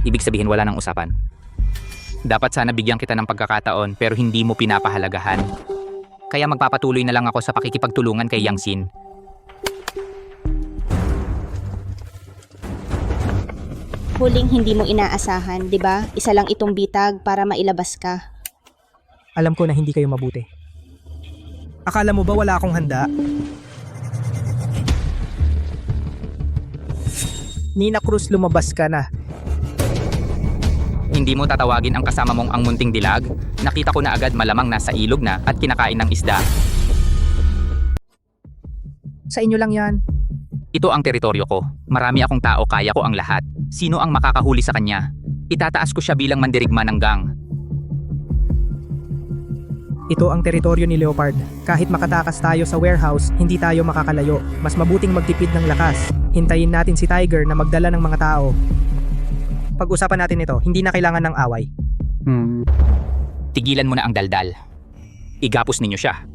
Ibig sabihin wala nang usapan. Dapat sana bigyan kita ng pagkakataon pero hindi mo pinapahalagahan. Kaya magpapatuloy na lang ako sa pakikipagtulungan kay Yangxin. Huling hindi mo inaasahan, di ba? Isa lang itong bitag para mailabas ka. Alam ko na hindi kayo mabuti. Akala mo ba wala akong handa? Nina Cruz, lumabas ka na. Hindi mo tatawagin ang kasama mong ang munting dilag? Nakita ko na agad malamang nasa ilog na at kinakain ng isda. Sa inyo lang yan. Ito ang teritoryo ko. Marami akong tao, kaya ko ang lahat. Sino ang makakahuli sa kanya? Itataas ko siya bilang mandirigma ng gang. Ito ang teritoryo ni Leopard. Kahit makatakas tayo sa warehouse, hindi tayo makakalayo. Mas mabuting magtipid ng lakas. Hintayin natin si Tiger na magdala ng mga tao. Pag-usapan natin ito, hindi na kailangan ng away. Tigilan mo na ang daldal. Igapos ninyo siya.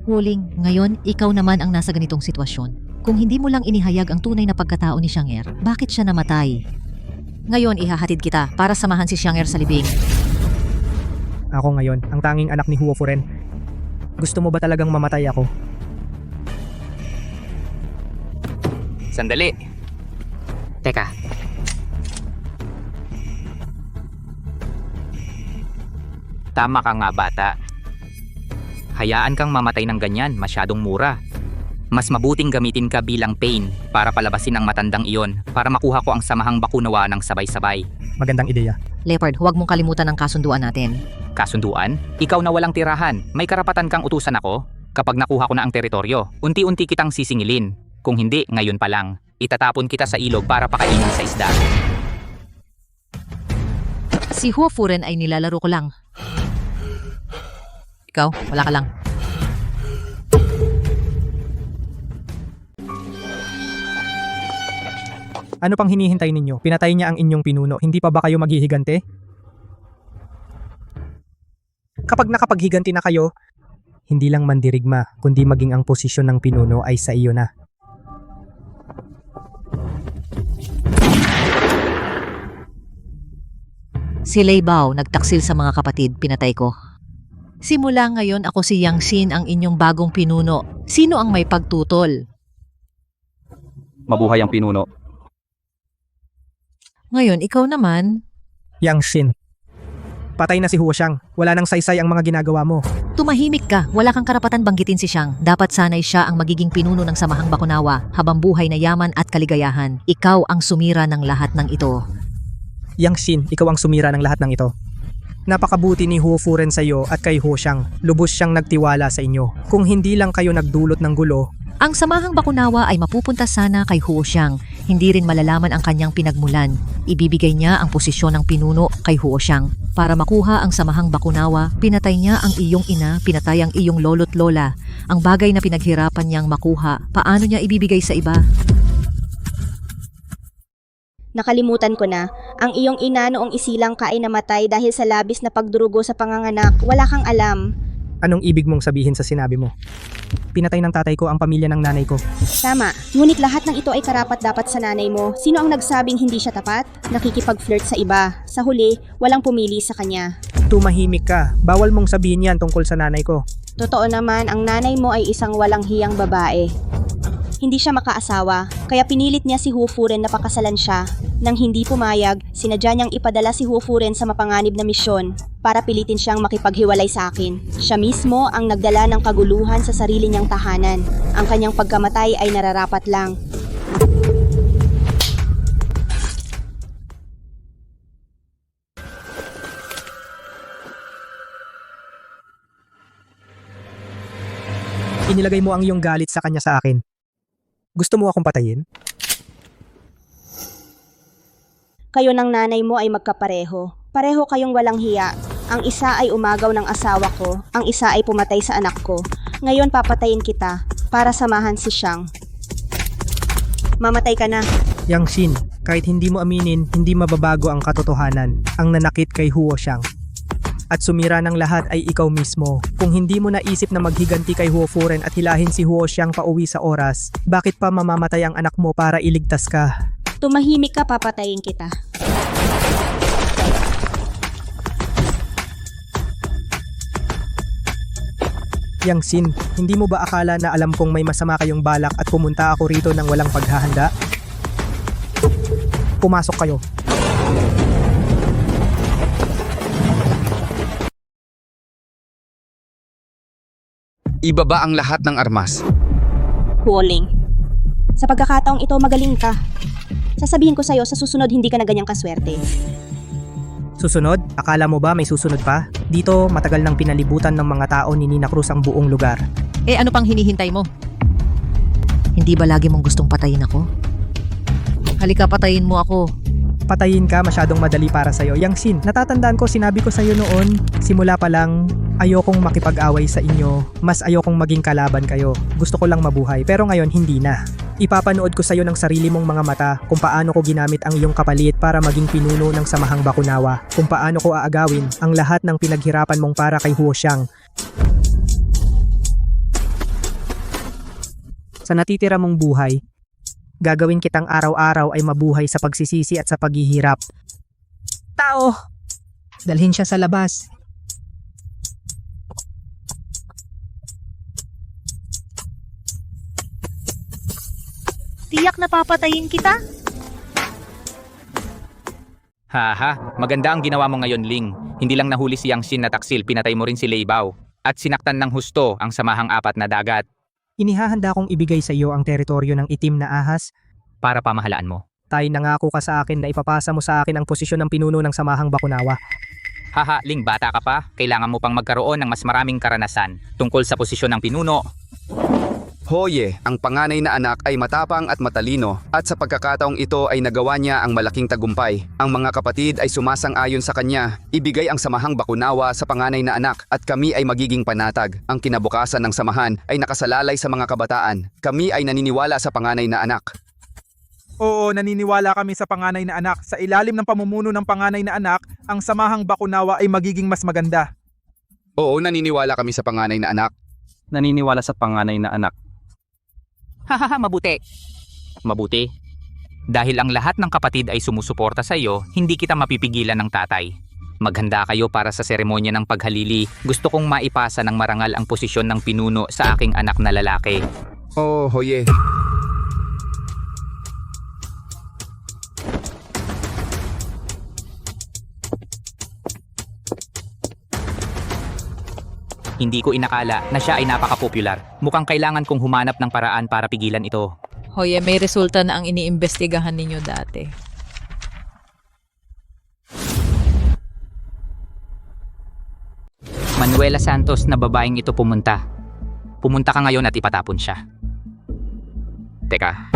Huling, ngayon, ikaw naman ang nasa ganitong sitwasyon. Kung hindi mo lang inihayag ang tunay na pagkatao ni Xiang'er, bakit siya namatay? Ngayon, ihahatid kita para samahan si Xiang'er sa libing. Ako ngayon, ang tanging anak ni Huo Furen. Gusto mo ba talagang mamatay ako? Sandali. Teka. Tama ka nga, bata. Hayaan kang mamatay ng ganyan, masyadong mura. Mas mabuting gamitin ka bilang pain para palabasin ang matandang iyon para makuha ko ang Samahang Bakunawa ng sabay-sabay. Magandang ideya. Leopard, huwag mong kalimutan ang kasunduan natin. Kasunduan? Ikaw na walang tirahan. May karapatan kang utusan ako. Kapag nakuha ko na ang teritoryo, unti-unti kitang sisingilin. Kung hindi, ngayon pa lang. Itatapon kita sa ilog para pakainin sa isda. Si Huo Furen ay nilalaro ko lang. Ikaw, wala ka lang. Ano pang hinihintay ninyo? Pinatay niya ang inyong pinuno. Hindi pa ba kayo maghihigante? Kapag nakapaghiganti na kayo, hindi lang mandirigma, kundi maging ang posisyon ng pinuno ay sa iyo na. Si Lei Bao nagtaksil sa mga kapatid, pinatay ko. Simula ngayon ako si Yangxin ang inyong bagong pinuno. Sino ang may pagtutol? Mabuhay ang pinuno. Ngayon, ikaw naman. Yangxin. Patay na si Huo Xiang. Wala nang saysay ang mga ginagawa mo. Tumahimik ka. Wala kang karapatan banggitin si Xiang. Dapat sanay siya ang magiging pinuno ng Samahang Bakunawa habang buhay na yaman at kaligayahan. Ikaw ang sumira ng lahat ng ito. Yangxin, ikaw ang sumira ng lahat ng ito. Napakabuti ni Huo Furen sa iyo at kay Huo Xiang. Lubos siyang nagtiwala sa inyo. Kung hindi lang kayo nagdulot ng gulo, ang Samahang Bakunawa ay mapupunta sana kay Huo Xiang. Hindi rin malalaman ang kanyang pinagmulan. Ibibigay niya ang posisyon ng pinuno kay Huo Xiang. Para makuha ang Samahang Bakunawa, pinatay niya ang iyong ina, pinatay ang iyong lolo't lola. Ang bagay na pinaghirapan niyang makuha, paano niya ibibigay sa iba? Nakalimutan ko na, ang iyong ina noong isilang ka ay namatay dahil sa labis na pagdurugo sa panganganak. Wala kang alam. anong ibig mong sabihin sa sinabi mo? Pinatay ng tatay ko ang pamilya ng nanay ko. Tama, ngunit lahat ng ito ay karapat-dapat sa nanay mo. Sino ang nagsabing hindi siya tapat? Nakikipag-flirt sa iba. Sa huli, walang pumili sa kanya. Tumahimik ka. Bawal mong sabihin yan tungkol sa nanay ko. Totoo naman, ang nanay mo ay isang walang hiyang babae. Hindi siya makaasawa, kaya pinilit niya si Huo Furen na pakasalan siya. Nang hindi pumayag, sinadya niyang ipadala si Huo Furen sa mapanganib na misyon. para pilitin siyang makipaghiwalay sa akin. Siya mismo ang nagdala ng kaguluhan sa sarili niyang tahanan. Ang kanyang pagkamatay ay nararapat lang. Inilagay mo ang iyong galit sa kanya sa akin. Gusto mo akong patayin? Kayo ng nanay mo ay magkapareho. Pareho kayong walang hiya. Ang isa ay umagaw ng asawa ko, ang isa ay pumatay sa anak ko. Ngayon papatayin kita para samahan si Xiang. Mamatay ka na. Yang Xin, kahit hindi mo aminin, hindi mababago ang katotohanan. Ang nanakit kay Huo Xiang. At sumira ng lahat ay ikaw mismo. Kung hindi mo naisip na maghiganti kay Huo Furen at hilahin si Huo Xiang pauwi sa oras, bakit pa mamamatay ang anak mo para iligtas ka? Tumahimik ka, papatayin kita. Yang Xin, hindi mo ba akala na alam kong may masama kayong balak at pumunta ako rito ng walang paghahanda? Pumasok kayo. Ibaba ang lahat ng armas. Huoling. Sa pagkakataong ito, magaling ka. Sasabihin ko sa'yo, sa susunod hindi ka na ganyang kaswerte. Susunod? Akala mo ba may susunod pa? Dito, matagal nang pinalibutan ng mga tao ni Nina Cruz ang buong lugar. Eh ano pang hinihintay mo? Hindi ba lagi mong gustong patayin ako? Halika, patayin mo ako. Patayin ka, masyadong madali para sa'yo. Yang Xin, natatandaan ko sinabi ko sa'yo noon, simula pa lang, ayokong makipag-away sa inyo, mas ayokong maging kalaban kayo. Gusto ko lang mabuhay, pero ngayon hindi na. Ipapanood ko sa'yo ng sarili mong mga mata kung paano ko ginamit ang iyong kapalit para maging pinuno ng samahang Bakunawa, kung paano ko aagawin ang lahat ng pinaghirapan mong para kay Huo Xiang. Sa natitira mong buhay, gagawin kitang araw-araw ay mabuhay sa pagsisisi at sa paghihirap. Tao! Dalhin siya sa labas. Tiyak na papatayin kita? Haha, maganda ang ginawa mo ngayon, Ling. Hindi lang nahuli si Yang Xin na taksil, pinatay mo rin si Lei Bao. At sinaktan ng husto ang samahang apat na dagat. Inihahanda kong ibigay sa iyo ang teritoryo ng itim na ahas. Para pamahalaan mo. Tay, nangako ka sa akin na ipapasa mo sa akin ang posisyon ng pinuno ng samahang Bakunawa. Haha, Ling, bata ka pa. Kailangan mo pang magkaroon ng mas maraming karanasan tungkol sa posisyon ng pinuno. Hoye, ang panganay na anak ay matapang at matalino at sa pagkakataong ito ay nagawa niya ang malaking tagumpay. Ang mga kapatid ay sumasang-ayon sa kanya. Ibigay ang samahang Bakunawa sa panganay na anak at kami ay magiging panatag. Ang kinabukasan ng samahan ay nakasalalay sa mga kabataan. Kami ay naniniwala sa panganay na anak. Oo, naniniwala kami sa panganay na anak. Sa ilalim ng pamumuno ng panganay na anak, ang samahang Bakunawa ay magiging mas maganda. Oo, naniniwala kami sa panganay na anak. Naniniwala sa panganay na anak. Hahaha, mabuti. Mabuti. Dahil ang lahat ng kapatid ay sumusuporta sa iyo, hindi kita mapipigilan ng tatay. Maghanda kayo para sa seremonya ng paghalili. Gusto kong maipasa ng marangal ang posisyon ng pinuno sa aking anak na lalaki. Oh, Hoye. Hindi ko inakala na siya ay napaka-popular. Mukhang kailangan kong humanap ng paraan para pigilan ito. Hoye, may resulta na ang iniimbestigahan ninyo dati. Manuela Santos na babaeng ito pumunta. Pumunta ka ngayon at ipatapon siya. Teka.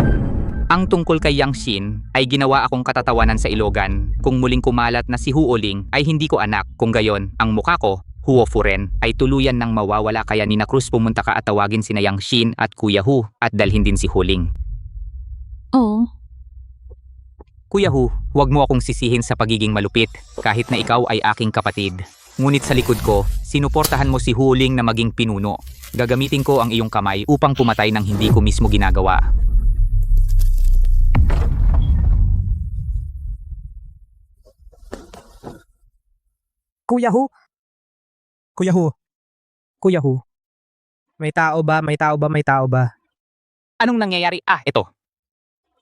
Ang tungkol kay Yang Xin ay ginawa akong katatawanan sa Ilogan. Kung muling kumalat na si Huo Ling ay hindi ko anak. Kung gayon, ang mukha ko, Huo Furen, ay tuluyan ng mawawala kaya ni na Cruz pumunta ka at tawagin sina Yang Xin at Kuya Hu at dalhin din si Huling. Oo. Kuya Hu, huwag mo akong sisihin sa pagiging malupit kahit na ikaw ay aking kapatid. Ngunit sa likod ko, sinuportahan mo si Huling na maging pinuno. Gagamitin ko ang iyong kamay upang pumatay ng hindi ko mismo ginagawa. Kuya Hu? Kuya Hu? Kuya Hu? May tao ba? May tao ba? May tao ba? Anong nangyayari? Ah, ito.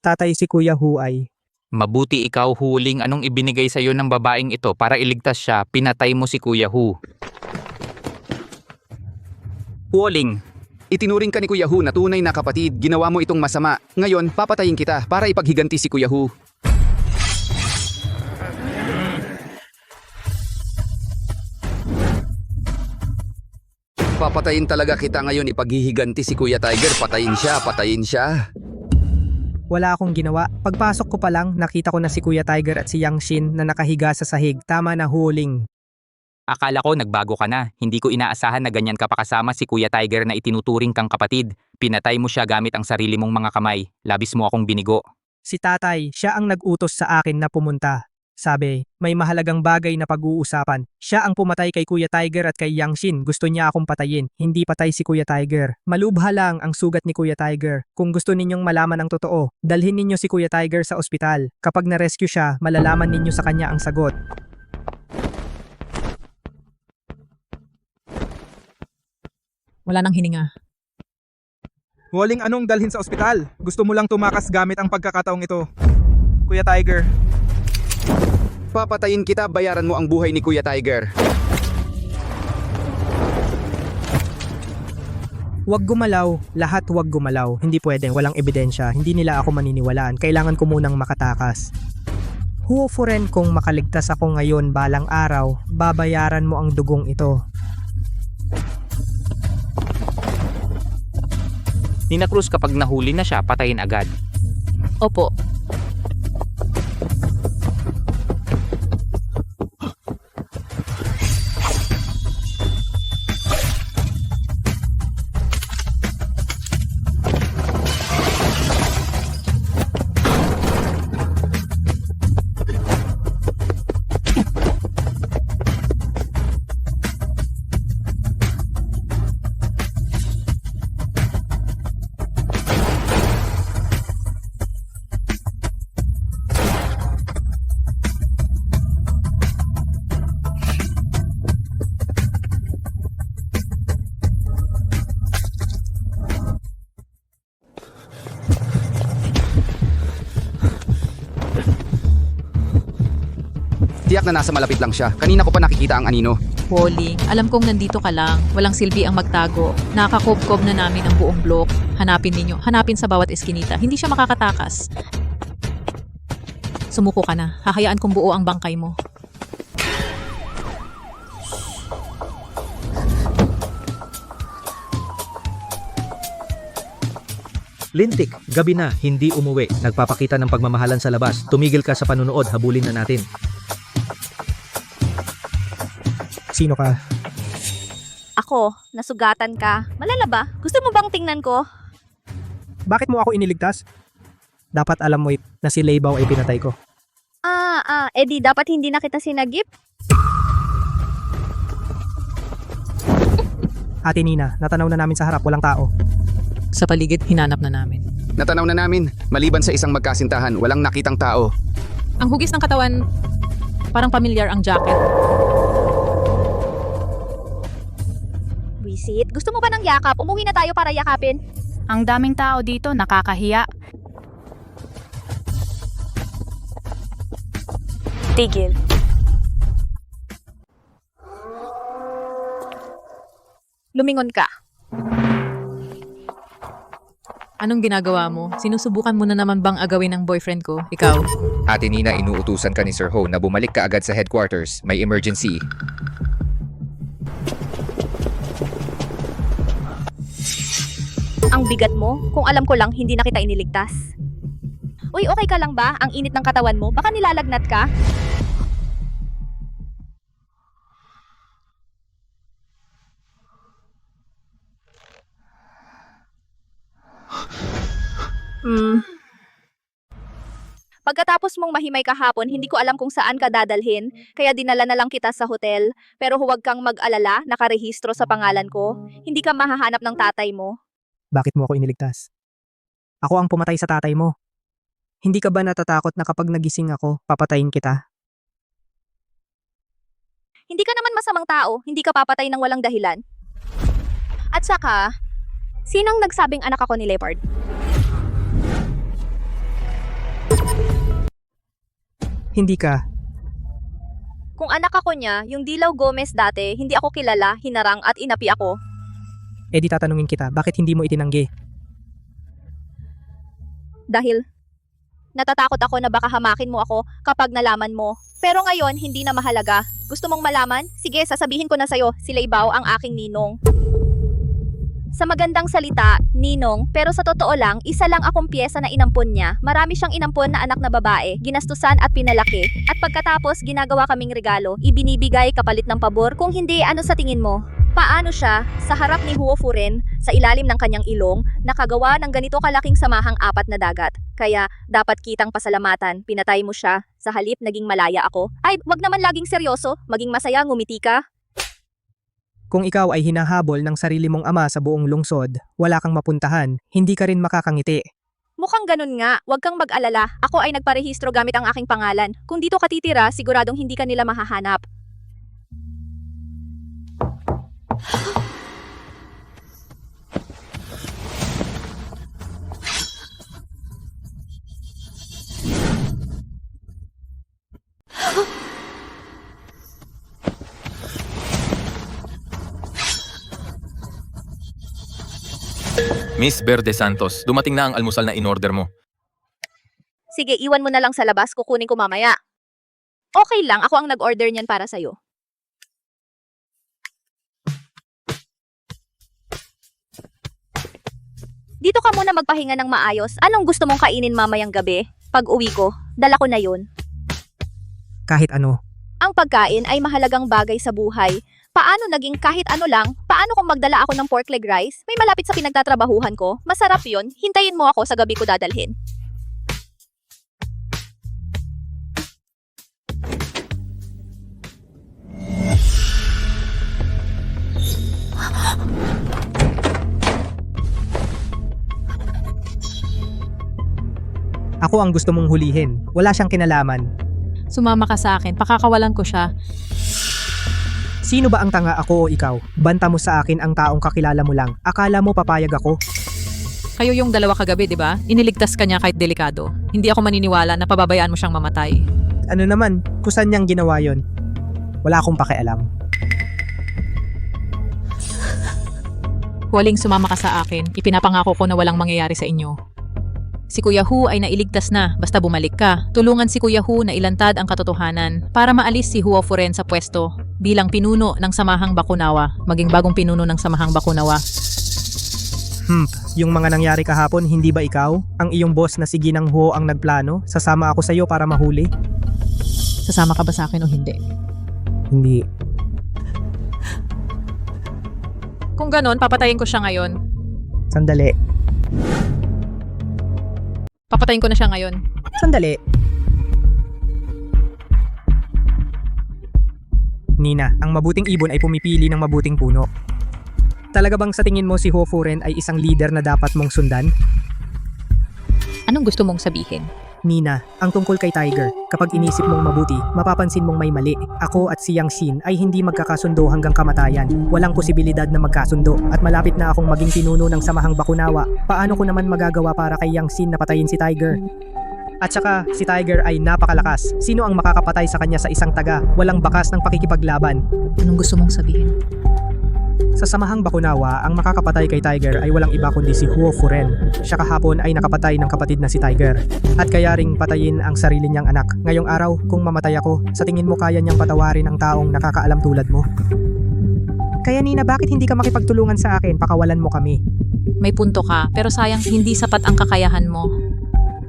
Tatay, si Kuya Hu ay... Mabuti ikaw, Huling, anong ibinigay sa'yo ng babaeng ito para iligtas siya, pinatay mo si Kuya Hu. Huling, Itinuring ka ni Kuya Hu na tunay na kapatid, ginawa mo itong masama. Ngayon, papatayin kita para ipaghiganti si Kuya Hu. Papatayin talaga kita ngayon, ipaghihiganti si Kuya Tiger, patayin siya. Wala akong ginawa. Pagpasok ko pa lang, nakita ko na si Kuya Tiger at si Yang Shin na nakahiga sa sahig. Tama na, Huling. akala ko nagbago ka na. Hindi ko inaasahan na ganyan ka pa kasama si Kuya Tiger na itinuturing kang kapatid. Pinatay mo siya gamit ang sarili mong mga kamay. Labis mo akong binigo. Si tatay, siya ang nag-utos sa akin na pumunta. Sabi, may mahalagang bagay na pag-uusapan. Siya ang pumatay kay Kuya Tiger at kay Yang Shin. Gusto niya akong patayin. Hindi patay si Kuya Tiger. Malubha lang ang sugat ni Kuya Tiger. Kung gusto ninyong malaman ang totoo, dalhin ninyo si Kuya Tiger sa ospital. Kapag na-rescue siya, malalaman ninyo sa kanya ang sagot. Wala nang hininga. Huling, anong dalhin sa ospital? Gusto mo lang tumakas gamit ang pagkakataong ito. Kuya Tiger. Papatayin kita, bayaran mo ang buhay ni Kuya Tiger. Huwag gumalaw, lahat huwag gumalaw. Hindi pwede, walang ebidensya. Hindi nila ako maniniwalaan. Kailangan ko munang makatakas. Huofuren, kung makaligtas ako ngayon balang araw, babayaran mo ang dugong ito. Nina Cruz, kapag nahuli na siya, patayin agad. Opo. Tiyak na nasa malapit lang siya. Kanina ko pa nakikita ang anino. Huling, alam kong nandito ka lang. Walang silbi ang magtago. Nakakobkob na namin ang buong blok. Hanapin ninyo. Hanapin sa bawat eskinita. Hindi siya makakatakas. Sumuko ka na. Hahayaan kong buo ang bangkay mo. Lintik, gabi na, hindi umuwi. Nagpapakita ng pagmamahalan sa labas. Tumigil ka sa panunood, habulin na natin. Sino ka? Ako, nasugatan ka. Malala ba? Gusto mo bang tingnan ko? Bakit mo ako iniligtas? Dapat alam mo na si Leibaw ay pinatay ko. Edi dapat hindi na kita sinagip? Ate Nina, natanaw na namin sa harap, walang tao. Sa paligid, hinanap na namin. Natanaw na namin. Maliban sa isang magkasintahan, walang nakitang tao. Ang hugis ng katawan, parang pamilyar ang jacket. Wisit, gusto mo ba ng yakap? Umuwi na tayo para yakapin. Ang daming tao dito, nakakahiya. Tigil. Lumingon ka. Anong ginagawa mo? Sinusubukan mo na naman bang agawin ng boyfriend ko? Ikaw? Ate Nina, inuutusan ka ni Sir Ho na bumalik ka agad sa headquarters. May emergency. Ang bigat mo, kung alam ko lang, hindi na kita iniligtas. Uy, okay ka lang ba? Ang init ng katawan mo, baka nilalagnat ka? Pagkatapos mong mahimay kahapon, hindi ko alam kung saan ka dadalhin, kaya dinala na lang kita sa hotel. Pero huwag kang mag-alala, nakarehistro sa pangalan ko. Hindi ka mahahanap ng tatay mo. Bakit mo ako iniligtas? Ako ang pumatay sa tatay mo. Hindi ka ba natatakot na kapag nagising ako, papatayin kita? Hindi ka naman masamang tao, hindi ka papatay ng walang dahilan. At saka, sinong nagsabing anak ako ni Leopard? Hindi ka. Kung anak ako niya, yung Dilaw Gomez dati, hindi ako kilala, hinarang at inapi ako. Eh di tatanungin kita, bakit hindi mo itinanggi? Dahil natatakot ako na baka hamakin mo ako kapag nalaman mo. Pero ngayon, hindi na mahalaga. Gusto mong malaman? Sige, sasabihin ko na sa'yo, si Leibaw ang aking ninong. Sa magandang salita, ninong, pero sa totoo lang, isa lang akong piyesa na inampon niya. Marami siyang inampon na anak na babae, ginastusan at pinalaki. At pagkatapos, ginagawa kaming regalo, ibinibigay kapalit ng pabor. Kung hindi, ano sa tingin mo? Paano siya, sa harap ni Huo Furen, sa ilalim ng kanyang ilong, nakagawa ng ganito kalaking samahang apat na dagat? Kaya, dapat kitang pasalamatan, pinatay mo siya, sa halip naging malaya ako. Ay, wag naman laging seryoso, maging masaya, ngumiti ka. Kung ikaw ay hinahabol ng sarili mong ama sa buong lungsod, wala kang mapuntahan, hindi ka rin makakangiti. Mukhang ganun nga, wag kang mag-alala, ako ay nagparehistro gamit ang aking pangalan. Kung dito ka titira, siguradong hindi ka nila mahahanap. Miss Verde Santos, dumating na ang almusal na in-order mo. Sige, iwan mo na lang sa labas, kukunin ko mamaya. Okay lang, ako ang nag-order niyan para sa'yo. Dito ka muna magpahinga ng maayos. Anong gusto mong kainin mamayang gabi? Pag uwi ko, dala ko na yun. Kahit ano. Ang pagkain ay mahalagang bagay sa buhay. Paano naging kahit ano lang? Paano kung magdala ako ng pork leg rice? May malapit sa pinagtatrabahuhan ko. Masarap yun. Hintayin mo ako sa gabi ko dadalhin. Ako ang gusto mong hulihin. Wala siyang kinalaman. Sumama ka sa akin, pakakawalan ko siya. Sino ba ang tanga, ako o ikaw? Banta mo sa akin ang taong kakilala mo lang. Akala mo papayag ako? Kayo yung dalawa kagabi, di ba? Iniligtas ka niya kahit delikado. Hindi ako maniniwala na pababayaan mo siyang mamatay. Ano naman, kusan niyang ginawa yon? Wala akong pakialam. Huling sumama ka sa akin, ipinapangako ko na walang mangyayari sa inyo. Si Kuya Hu ay nailigtas na, basta bumalik ka. Tulungan si Kuya Hu na ilantad ang katotohanan para maalis si Huo Furen sa pwesto bilang pinuno ng Samahang Bakunawa, maging bagong pinuno ng Samahang Bakunawa. Yung mga nangyari kahapon, hindi ba ikaw? Ang iyong boss na si Ginang Huo ang nagplano? Sasama ako sa iyo para mahuli? Sasama ka ba sa akin o hindi? Hindi. Kung ganon, papatayin ko siya ngayon. Sandali. Papatayin ko na siya ngayon. Sandali. Nina, ang mabuting ibon ay pumipili ng mabuting puno. Talaga bang sa tingin mo si Huo Furen ay isang leader na dapat mong sundan? Anong gusto mong sabihin? Nina, ang tungkol kay Tiger, kapag inisip mong mabuti, mapapansin mong may mali. Ako at si Yang Xin ay hindi magkakasundo hanggang kamatayan. Walang posibilidad na magkasundo at malapit na akong maging pinuno ng Samahang Bakunawa. Paano ko naman magagawa para kay Yang Xin na patayin si Tiger? At saka, si Tiger ay napakalakas. Sino ang makakapatay sa kanya sa isang taga? Walang bakas ng pakikipaglaban. Anong gusto mong sabihin? Sa Samahang Bakunawa, ang makakapatay kay Tiger ay walang iba kundi si Huo Furen. Siya kahapon ay nakapatay ng kapatid na si Tiger. At kaya ring patayin ang sarili niyang anak. Ngayong araw, kung mamatay ako, sa tingin mo kaya niyang patawarin ang taong nakakaalam tulad mo? Kaya Nina, bakit hindi ka makipagtulungan sa akin? Pakawalan mo kami. May punto ka, pero sayang hindi sapat ang kakayahan mo.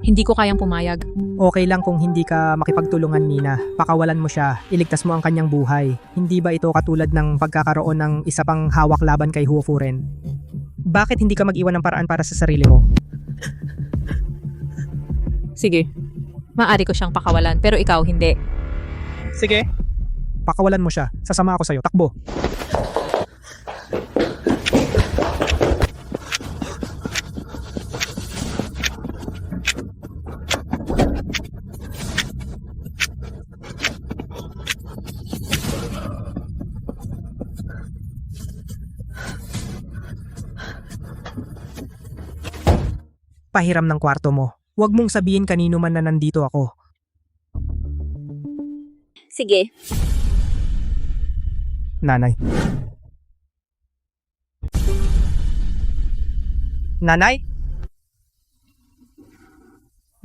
Hindi ko kayang pumayag. Okay lang kung hindi ka makipagtulungan, Nina. Pakawalan mo siya. Iligtas mo ang kanyang buhay. Hindi ba ito katulad ng pagkakaroon ng isa pang hawak laban kay Huo Furen? Bakit hindi ka mag-iwan ng paraan para sa sarili mo? Sige. Maari ko siyang pakawalan, pero ikaw hindi. Sige. Pakawalan mo siya. Sasama ako sa'yo. Takbo. Pahiram ng kwarto mo. Huwag mong sabihin kanino man na nandito ako. Sige. Nanay. Nanay?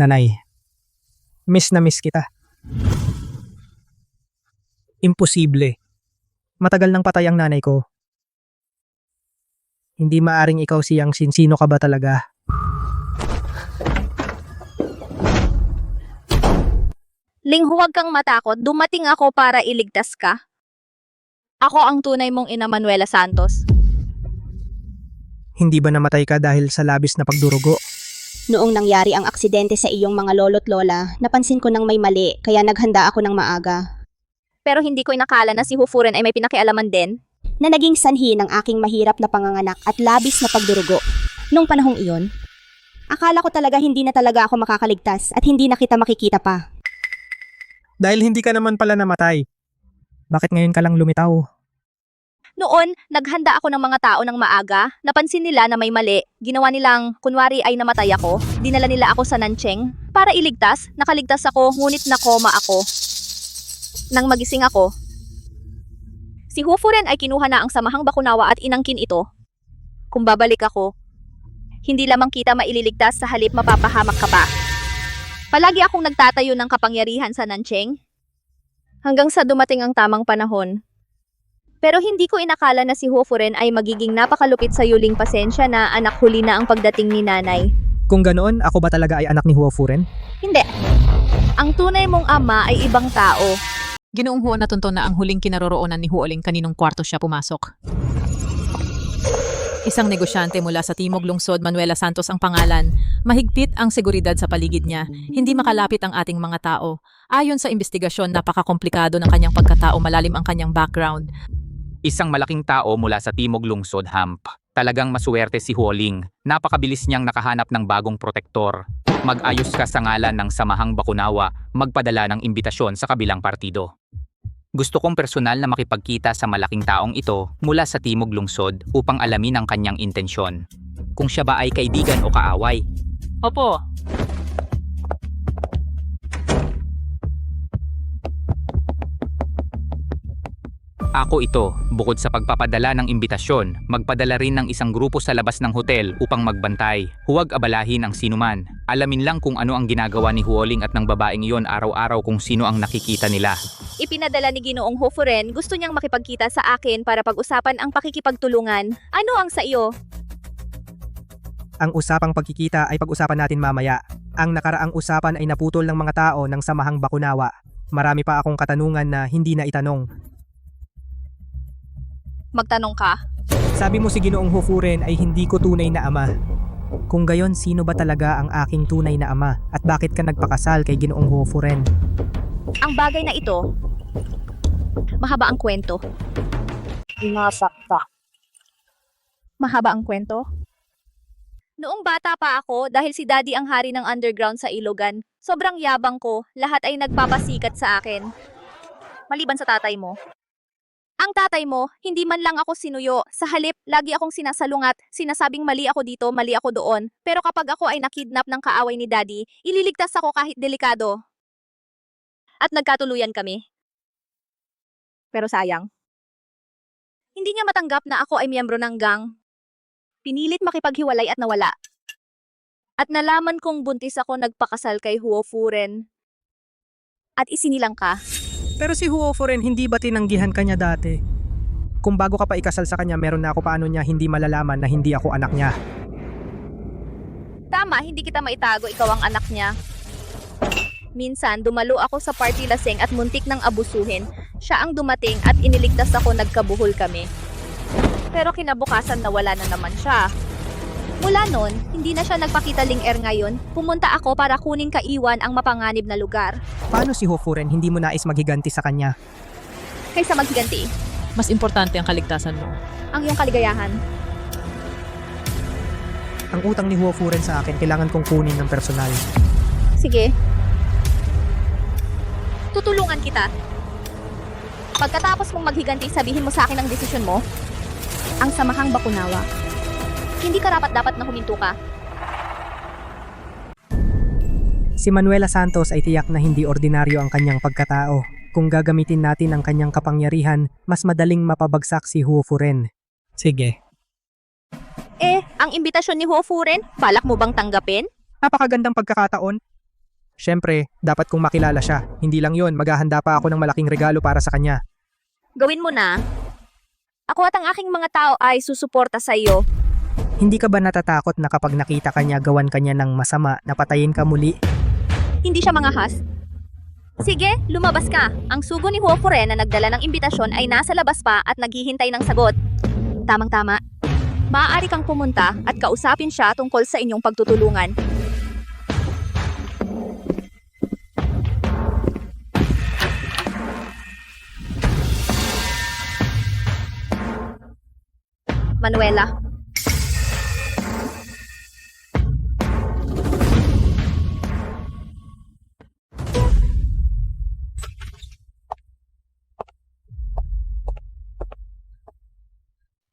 Nanay, miss na miss kita. Imposible. Matagal nang patay ang nanay ko. Hindi maaring ikaw si Yang Sin. Sino ka ba talaga? Ling, huwag kang matakot. Dumating ako para iligtas ka. Ako ang tunay mong ina, Manuela Santos. Hindi ba namatay ka dahil sa labis na pagdurugo? Noong nangyari ang aksidente sa iyong mga lolo't lola, napansin ko nang may mali, kaya naghanda ako ng maaga. Pero hindi ko inakala na si Hufuren ay may pinakialaman din. Na naging sanhi ng aking mahirap na panganganak at labis na pagdurugo. Nung panahong iyon, akala ko talaga hindi na talaga ako makakaligtas at hindi na kita makikita pa. Dahil hindi ka naman pala namatay. Bakit ngayon ka lang lumitaw? Noon, naghanda ako ng mga tao ng maaga. Napansin nila na may mali. Ginawa nilang, kunwari ay namatay ako. Dinala nila ako sa Nancheng. Para iligtas, nakaligtas ako, ngunit nakoma ako. Nang magising ako, si Hufuren ay kinuha na ang samahang bakunawa at inangkin ito. Kung babalik ako, hindi lamang kita maililigtas, sa halip mapapahamak ka pa. Palagi akong nagtatayo ng kapangyarihan sa Nancheng. Hanggang sa dumating ang tamang panahon. Pero hindi ko inakala na si Hufuren ay magiging napakalupit sa yuling pasensya na anak huli na ang pagdating ni nanay. Kung ganoon, ako ba talaga ay anak ni Hufuren? Hindi. Ang tunay mong ama ay ibang tao. Ginoong Huo, natunto na ang huling kinaroroonan ni Huoling kaninong kwarto siya pumasok. Isang negosyante mula sa Timog Lungsod, Manuela Santos ang pangalan. Mahigpit ang seguridad sa paligid niya. Hindi makalapit ang ating mga tao. Ayon sa investigasyon, napakakomplikado ng kanyang pagkatao, malalim ang kanyang background. Isang malaking tao mula sa Timog Lungsod, Hamp. Talagang masuwerte si Huoling. Napakabilis niyang nakahanap ng bagong protektor. Mag-ayos ka sa ngalan ng Samahang Bakunawa, magpadala ng imbitasyon sa kabilang partido. Gusto kong personal na makipagkita sa malaking taong ito mula sa Timog Lungsod upang alamin ang kanyang intensyon. Kung siya ba ay kaibigan o kaaway. Opo. Ako ito, bukod sa pagpapadala ng imbitasyon, magpadala rin ng isang grupo sa labas ng hotel upang magbantay. Huwag abalahin ang sinuman. Alamin lang kung ano ang ginagawa ni Huoling at ng babaeng iyon araw-araw, kung sino ang nakikita nila. Ipinadala ni Ginoong Hufuren, gusto niyang makipagkita sa akin para pag-usapan ang pakikipagtulungan. Ano ang sa iyo? Ang usapang pagkikita ay pag-usapan natin mamaya. Ang nakaraang usapan ay naputol ng mga tao ng Samahang Bakunawa. Marami pa akong katanungan na hindi na itanong. Magtanong ka. Sabi mo si Ginoong Hufuren ay hindi ko tunay na ama. Kung gayon, sino ba talaga ang aking tunay na ama at bakit ka nagpakasal kay Ginoong Hufuren? Ang bagay na ito, mahaba ang kwento. Nasakta. Mahaba ang kwento? Noong bata pa ako, dahil si Daddy ang hari ng underground sa Ilogan, sobrang yabang ko, lahat ay nagpapasikat sa akin. Maliban sa tatay mo. Ang tatay mo, hindi man lang ako sinuyo. Sa halip, lagi akong sinasalungat, sinasabing mali ako dito, mali ako doon. Pero kapag ako ay nakidnap ng kaaway ni Daddy, ililigtas ako kahit delikado. At nagkatuluyan kami. Pero sayang. Hindi niya matanggap na ako ay miyembro ng gang. Pinilit makipaghiwalay at nawala. At nalaman kong buntis ako, nagpakasal kay Hufuren. At isinilang ka. Pero si Hufuren, hindi ba tinanggihan ka niya dati? Kung bago ka pa ikasal sa kanya, meron na ako paano niya hindi malalaman na hindi ako anak niya. Tama, hindi kita maitago, ikaw ang anak niya. Minsan, dumalo ako sa party laseng at muntik ng abusuhin. Siya ang dumating at iniligtas ako, nagkabuhol kami. Pero kinabukasan nawala na naman siya. Mula noon, hindi na siya nagpakita ling-er ngayon. Pumunta ako para kuning kaiwan ang mapanganib na lugar. Paano si Hufuren hindi mo nais maghiganti sa kanya? Kaysa maghiganti. Mas importante ang kaligtasan mo. Ang iyong kaligayahan. Ang utang ni Hufuren sa akin, kailangan kong kunin ng personal. Sige. Tutulungan kita. Pagkatapos mong maghiganti, sabihin mo sa akin ang desisyon mo. Ang Samahang Bakunawa. Hindi karapat-dapat na huminto ka. Si Manuela Santos ay tiyak na hindi ordinaryo ang kanyang pagkatao. Kung gagamitin natin ang kanyang kapangyarihan, mas madaling mapabagsak si Huo Furen. Sige. Ang imbitasyon ni Huo Furen, balak mo bang tanggapin? Napakagandang pagkakataon. Siyempre, dapat kong makilala siya. Hindi lang yon, maghahanda pa ako ng malaking regalo para sa kanya. Gawin mo na. Ako at ang aking mga tao ay susuporta sa iyo. Hindi ka ba natatakot na kapag nakita kanya gawan kanya ng masama, napatayin ka muli? Hindi siya mangahas. Sige, lumabas ka. Ang sugo ni Huo Furen na nagdala ng imbitasyon ay nasa labas pa at naghihintay ng sagot. Tamang-tama. Maaari kang pumunta at kausapin siya tungkol sa inyong pagtutulungan. Manuela.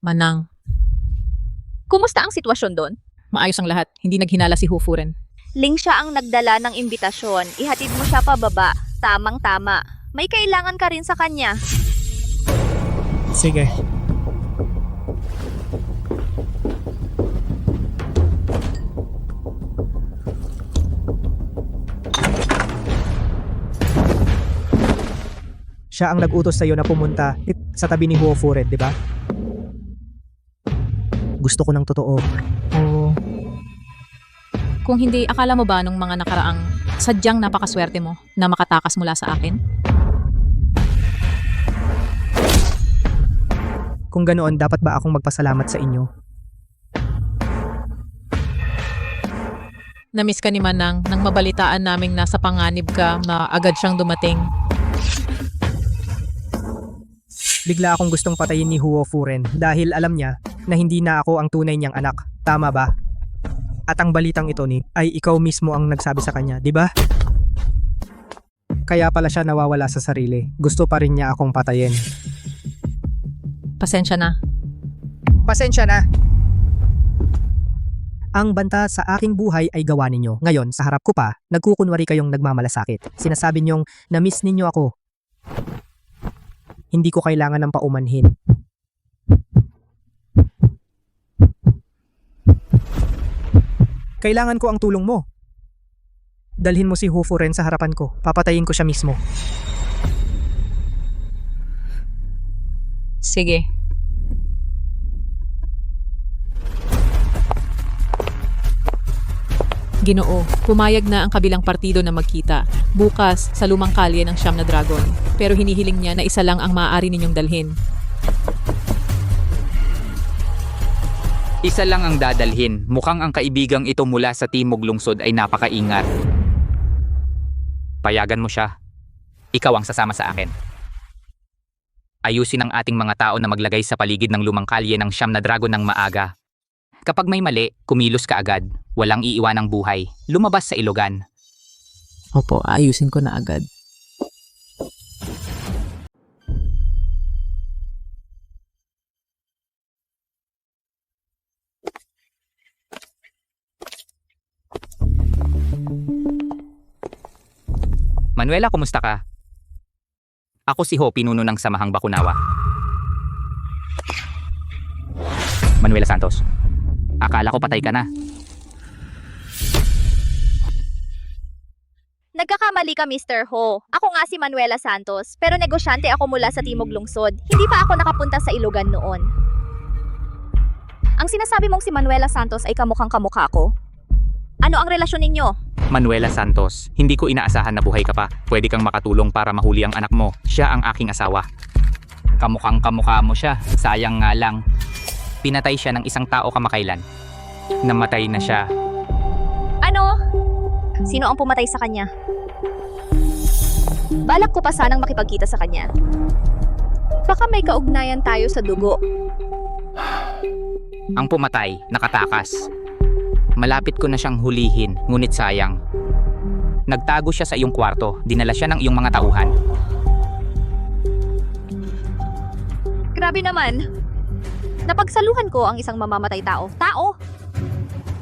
Manang, Kumusta ang sitwasyon doon? maayos ang lahat. Hindi naghinala si Huo Furen. Ling siya ang nagdala ng imbitasyon. Ihatid mo siya pababa. Tamang-tama. May kailangan ka rin sa kanya. Sige. Siya ang nag-utos sa'yo na pumunta sa tabi ni Huo Furen, di ba? Gusto ko ng totoo. Oo. Kung hindi, akala mo ba nung mga nakaraang sadyang napakaswerte mo na makatakas mula sa akin? Kung ganoon, dapat ba akong magpasalamat sa inyo? Namiss ka ni Manang nang mabalitaan naming nasa panganib ka na agad siyang dumating. Bigla akong gustong patayin ni Huo Furen dahil alam niya na hindi na ako ang tunay niyang anak. Tama ba? At ang balitang ito ni ay ikaw mismo ang nagsabi sa kanya, di ba? Kaya pala siya nawawala sa sarili. Gusto pa rin niya akong patayin. Pasensya na. Pasensya na! Ang banta sa aking buhay ay gawa ninyo. Ngayon, sa harap ko pa, nagkukunwari kayong nagmamalasakit. Sinasabi niyong na-miss ninyo ako. Hindi ko kailangan ng paumanhin. Kailangan ko ang tulong mo. Dalhin mo si Huo Furen sa harapan ko. Papatayin ko siya mismo. Sige. Ginoo, pumayag na ang kabilang partido na magkita. Bukas, sa lumang kalye ng Siyam na Dragon. Pero hinihiling niya na isa lang ang maaari ninyong dalhin. Isa lang ang dadalhin. Mukhang ang kaibigang ito mula sa Timog Lungsod ay napakaingat. Payagan mo siya. Ikaw ang sasama sa akin. Ayusin ang ating mga tao na maglagay sa paligid ng lumang kalye ng Siyam na Dragon ng maaga. Kapag may mali, kumilos ka agad. Walang iiwanang buhay. Lumabas sa ilogan. Opo, ayusin ko na agad. Manuela, kumusta ka? Ako si Ho, pinuno ng Samahang Bakunawa. Manuela Santos. Akala ko patay ka na. Nagkakamali ka, Mr. Ho. Ako nga si Manuela Santos, pero negosyante ako mula sa Timog Lungsod. Hindi pa ako nakapunta sa Ilogan noon. Ang sinasabi mong si Manuela Santos ay kamukhang kamukha ko? Ano ang relasyon ninyo? Manuela Santos, hindi ko inaasahan na buhay ka pa. Pwede kang makatulong para mahuli ang anak mo. Siya ang aking asawa. Kamukhang kamukha mo siya. Sayang nga lang. Pinatay siya ng isang tao kamakailan. Namatay na siya. Ano? Sino ang pumatay sa kanya? Balak ko pa sanang makipagkita sa kanya. Baka may kaugnayan tayo sa dugo. Ang pumatay, nakatakas. Malapit ko na siyang hulihin, ngunit sayang. Nagtago siya sa iyong kwarto. Dinala siya ng iyong mga tauhan. Grabe naman. Napagsaluhan ko ang isang mamamatay tao. Tao!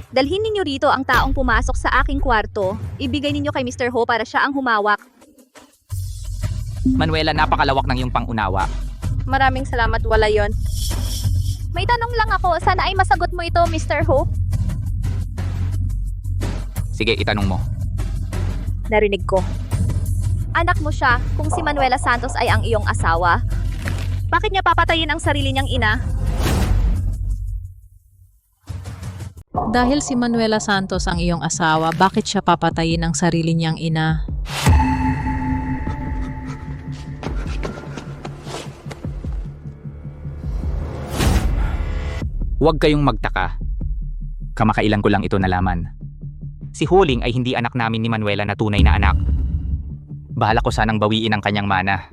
Dalhin ninyo rito ang taong pumasok sa aking kwarto. Ibigay ninyo kay Mr. Ho para siya ang humawak. Manuela, napakalawak ng iyong pangunawa. Maraming salamat, wala yon. May tanong lang ako, sana ay masagot mo ito, Mr. Ho. Sige, itanong mo. Narinig ko. Anak mo siya kung si Manuela Santos ay ang iyong asawa. Bakit niya papatayin ang sarili niyang ina? Dahil si Manuela Santos ang iyong asawa, bakit siya papatayin ang sarili niyang ina? Huwag kayong magtaka. Kamakailan ko lang ito nalaman. Si Huling ay hindi anak namin ni Manuela na tunay na anak. Bahala ko sanang bawiin ang kanyang mana.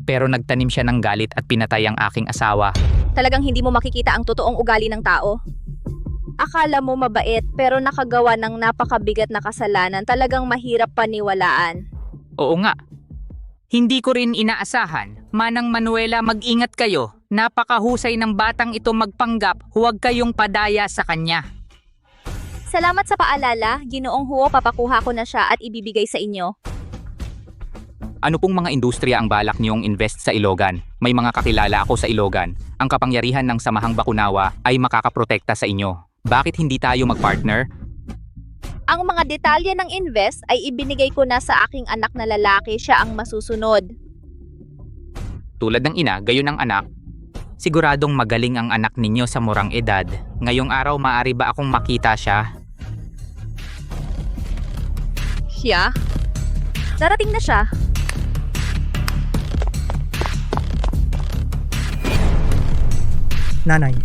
Pero nagtanim siya ng galit at pinatay ang aking asawa. Talagang hindi mo makikita ang totoong ugali ng tao. Akala mo mabait pero nakagawa ng napakabigat na kasalanan, talagang mahirap paniwalaan. Oo nga. Hindi ko rin inaasahan. Manang Manuela, mag-ingat kayo. Napakahusay ng batang ito magpanggap. Huwag kayong padaya sa kanya. Salamat sa paalala, Ginoong Huo, papakuha ko na siya at ibibigay sa inyo. Ano pong mga industriya ang balak niyong invest sa Ilogan? May mga kakilala ako sa Ilogan. Ang kapangyarihan ng Samahang Bakunawa ay makakaprotekta sa inyo. Bakit hindi tayo mag-partner? Ang mga detalye ng invest ay ibinigay ko na sa aking anak na lalaki, siya ang masusunod. Tulad ng ina, gayon ang anak. Siguradong magaling ang anak ninyo sa murang edad. Ngayong araw, maaari ba akong makita siya? Siya? Darating na siya. Nanay.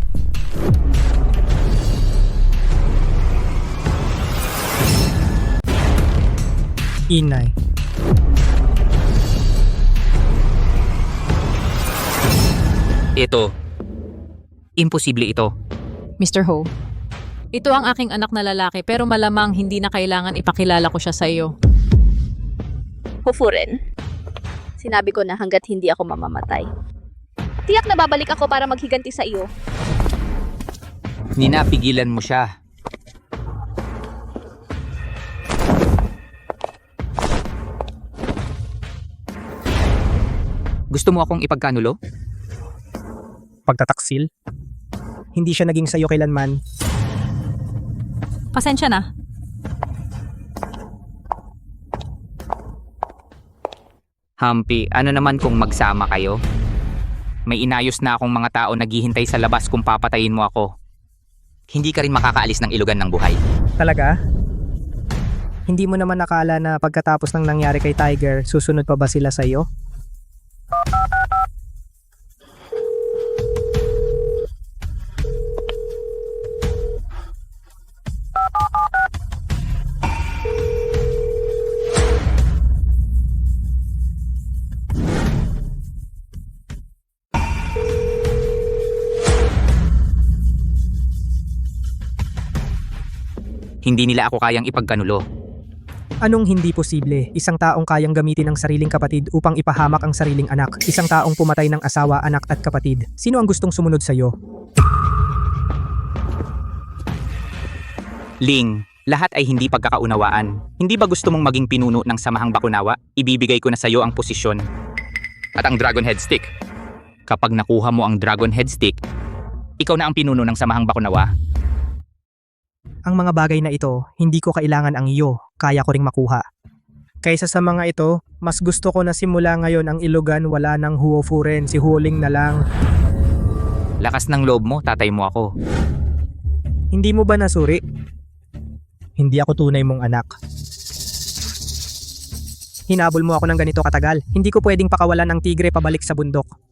Inay. Ito. Imposible ito. Mr. Ho, ito ang aking anak na lalaki pero malamang hindi na kailangan ipakilala ko siya sa iyo. Hufuren. Sinabi ko na hanggat hindi ako mamamatay. Tiyak na babalik ako para maghiganti sa iyo. Nina, pigilan mo siya. Gusto mo akong ipagkanulo? Pagtataksil? Hindi siya naging sayo kailanman. Pasensya na. Hampi, ano naman kung magsama kayo? May inayos na akong mga tao naghihintay sa labas kung papatayin mo ako. Hindi ka rin makakaalis ng Ilogan ng buhay. Talaga? Hindi mo naman nakala na pagkatapos ng nangyari kay Tiger, susunod pa ba sila sa iyo? Hindi nila ako kayang ipagkanulo. Anong hindi posible? Isang taong kayang gamitin ang sariling kapatid upang ipahamak ang sariling anak. Isang taong pumatay ng asawa, anak at kapatid. Sino ang gustong sumunod sa iyo? Ling, lahat ay hindi pagkakaunawaan. Hindi ba gusto mong maging pinuno ng Samahang Bakunawa? Ibibigay ko na sa iyo ang posisyon. At ang Dragon Head Stick. Kapag nakuha mo ang Dragon Head Stick, ikaw na ang pinuno ng Samahang Bakunawa. Ang mga bagay na ito, hindi ko kailangan ang iyo, kaya ko ring makuha. Kaysa sa mga ito, mas gusto ko na simula ngayon ang Ilogan wala ng Huofuren, si Huling na lang. Lakas ng loob mo, tatay mo ako. Hindi mo ba nasuri? Hindi ako tunay mong anak. Hinabol mo ako ng ganito katagal, hindi ko pwedeng pakawalan ang tigre pabalik sa bundok.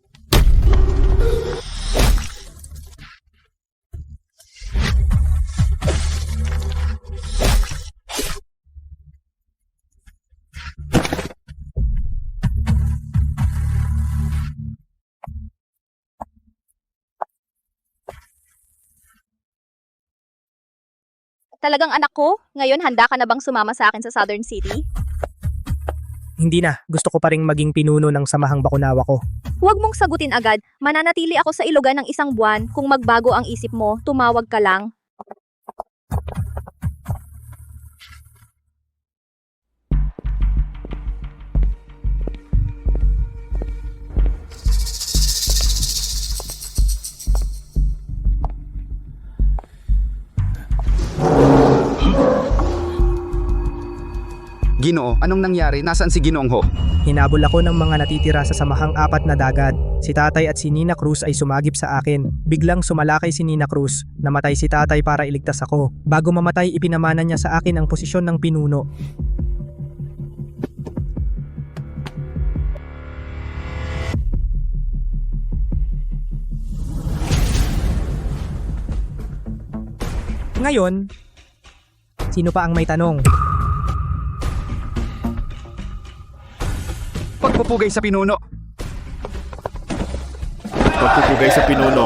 Talagang anak ko, ngayon handa ka na bang sumama sa akin sa Southern City? Hindi na, gusto ko pa ring maging pinuno ng Samahang Bakunawa ko. Huwag mong sagutin agad, mananatili ako sa Ilogan ng 1 buwan. Kung magbago ang isip mo, tumawag ka lang. Ginoo, anong nangyari? Nasaan si Ginoong Ho? Hinabol ako ng mga natitira sa samahang apat na dagat. Si tatay at si Nina Cruz ay sumagip sa akin. Biglang sumalakay si Nina Cruz. Namatay si tatay para iligtas ako. Bago mamatay, ipinamana niya sa akin ang posisyon ng pinuno. Ngayon, sino pa ang may tanong? Pagpupugay sa pinuno. Pagpupugay sa pinuno.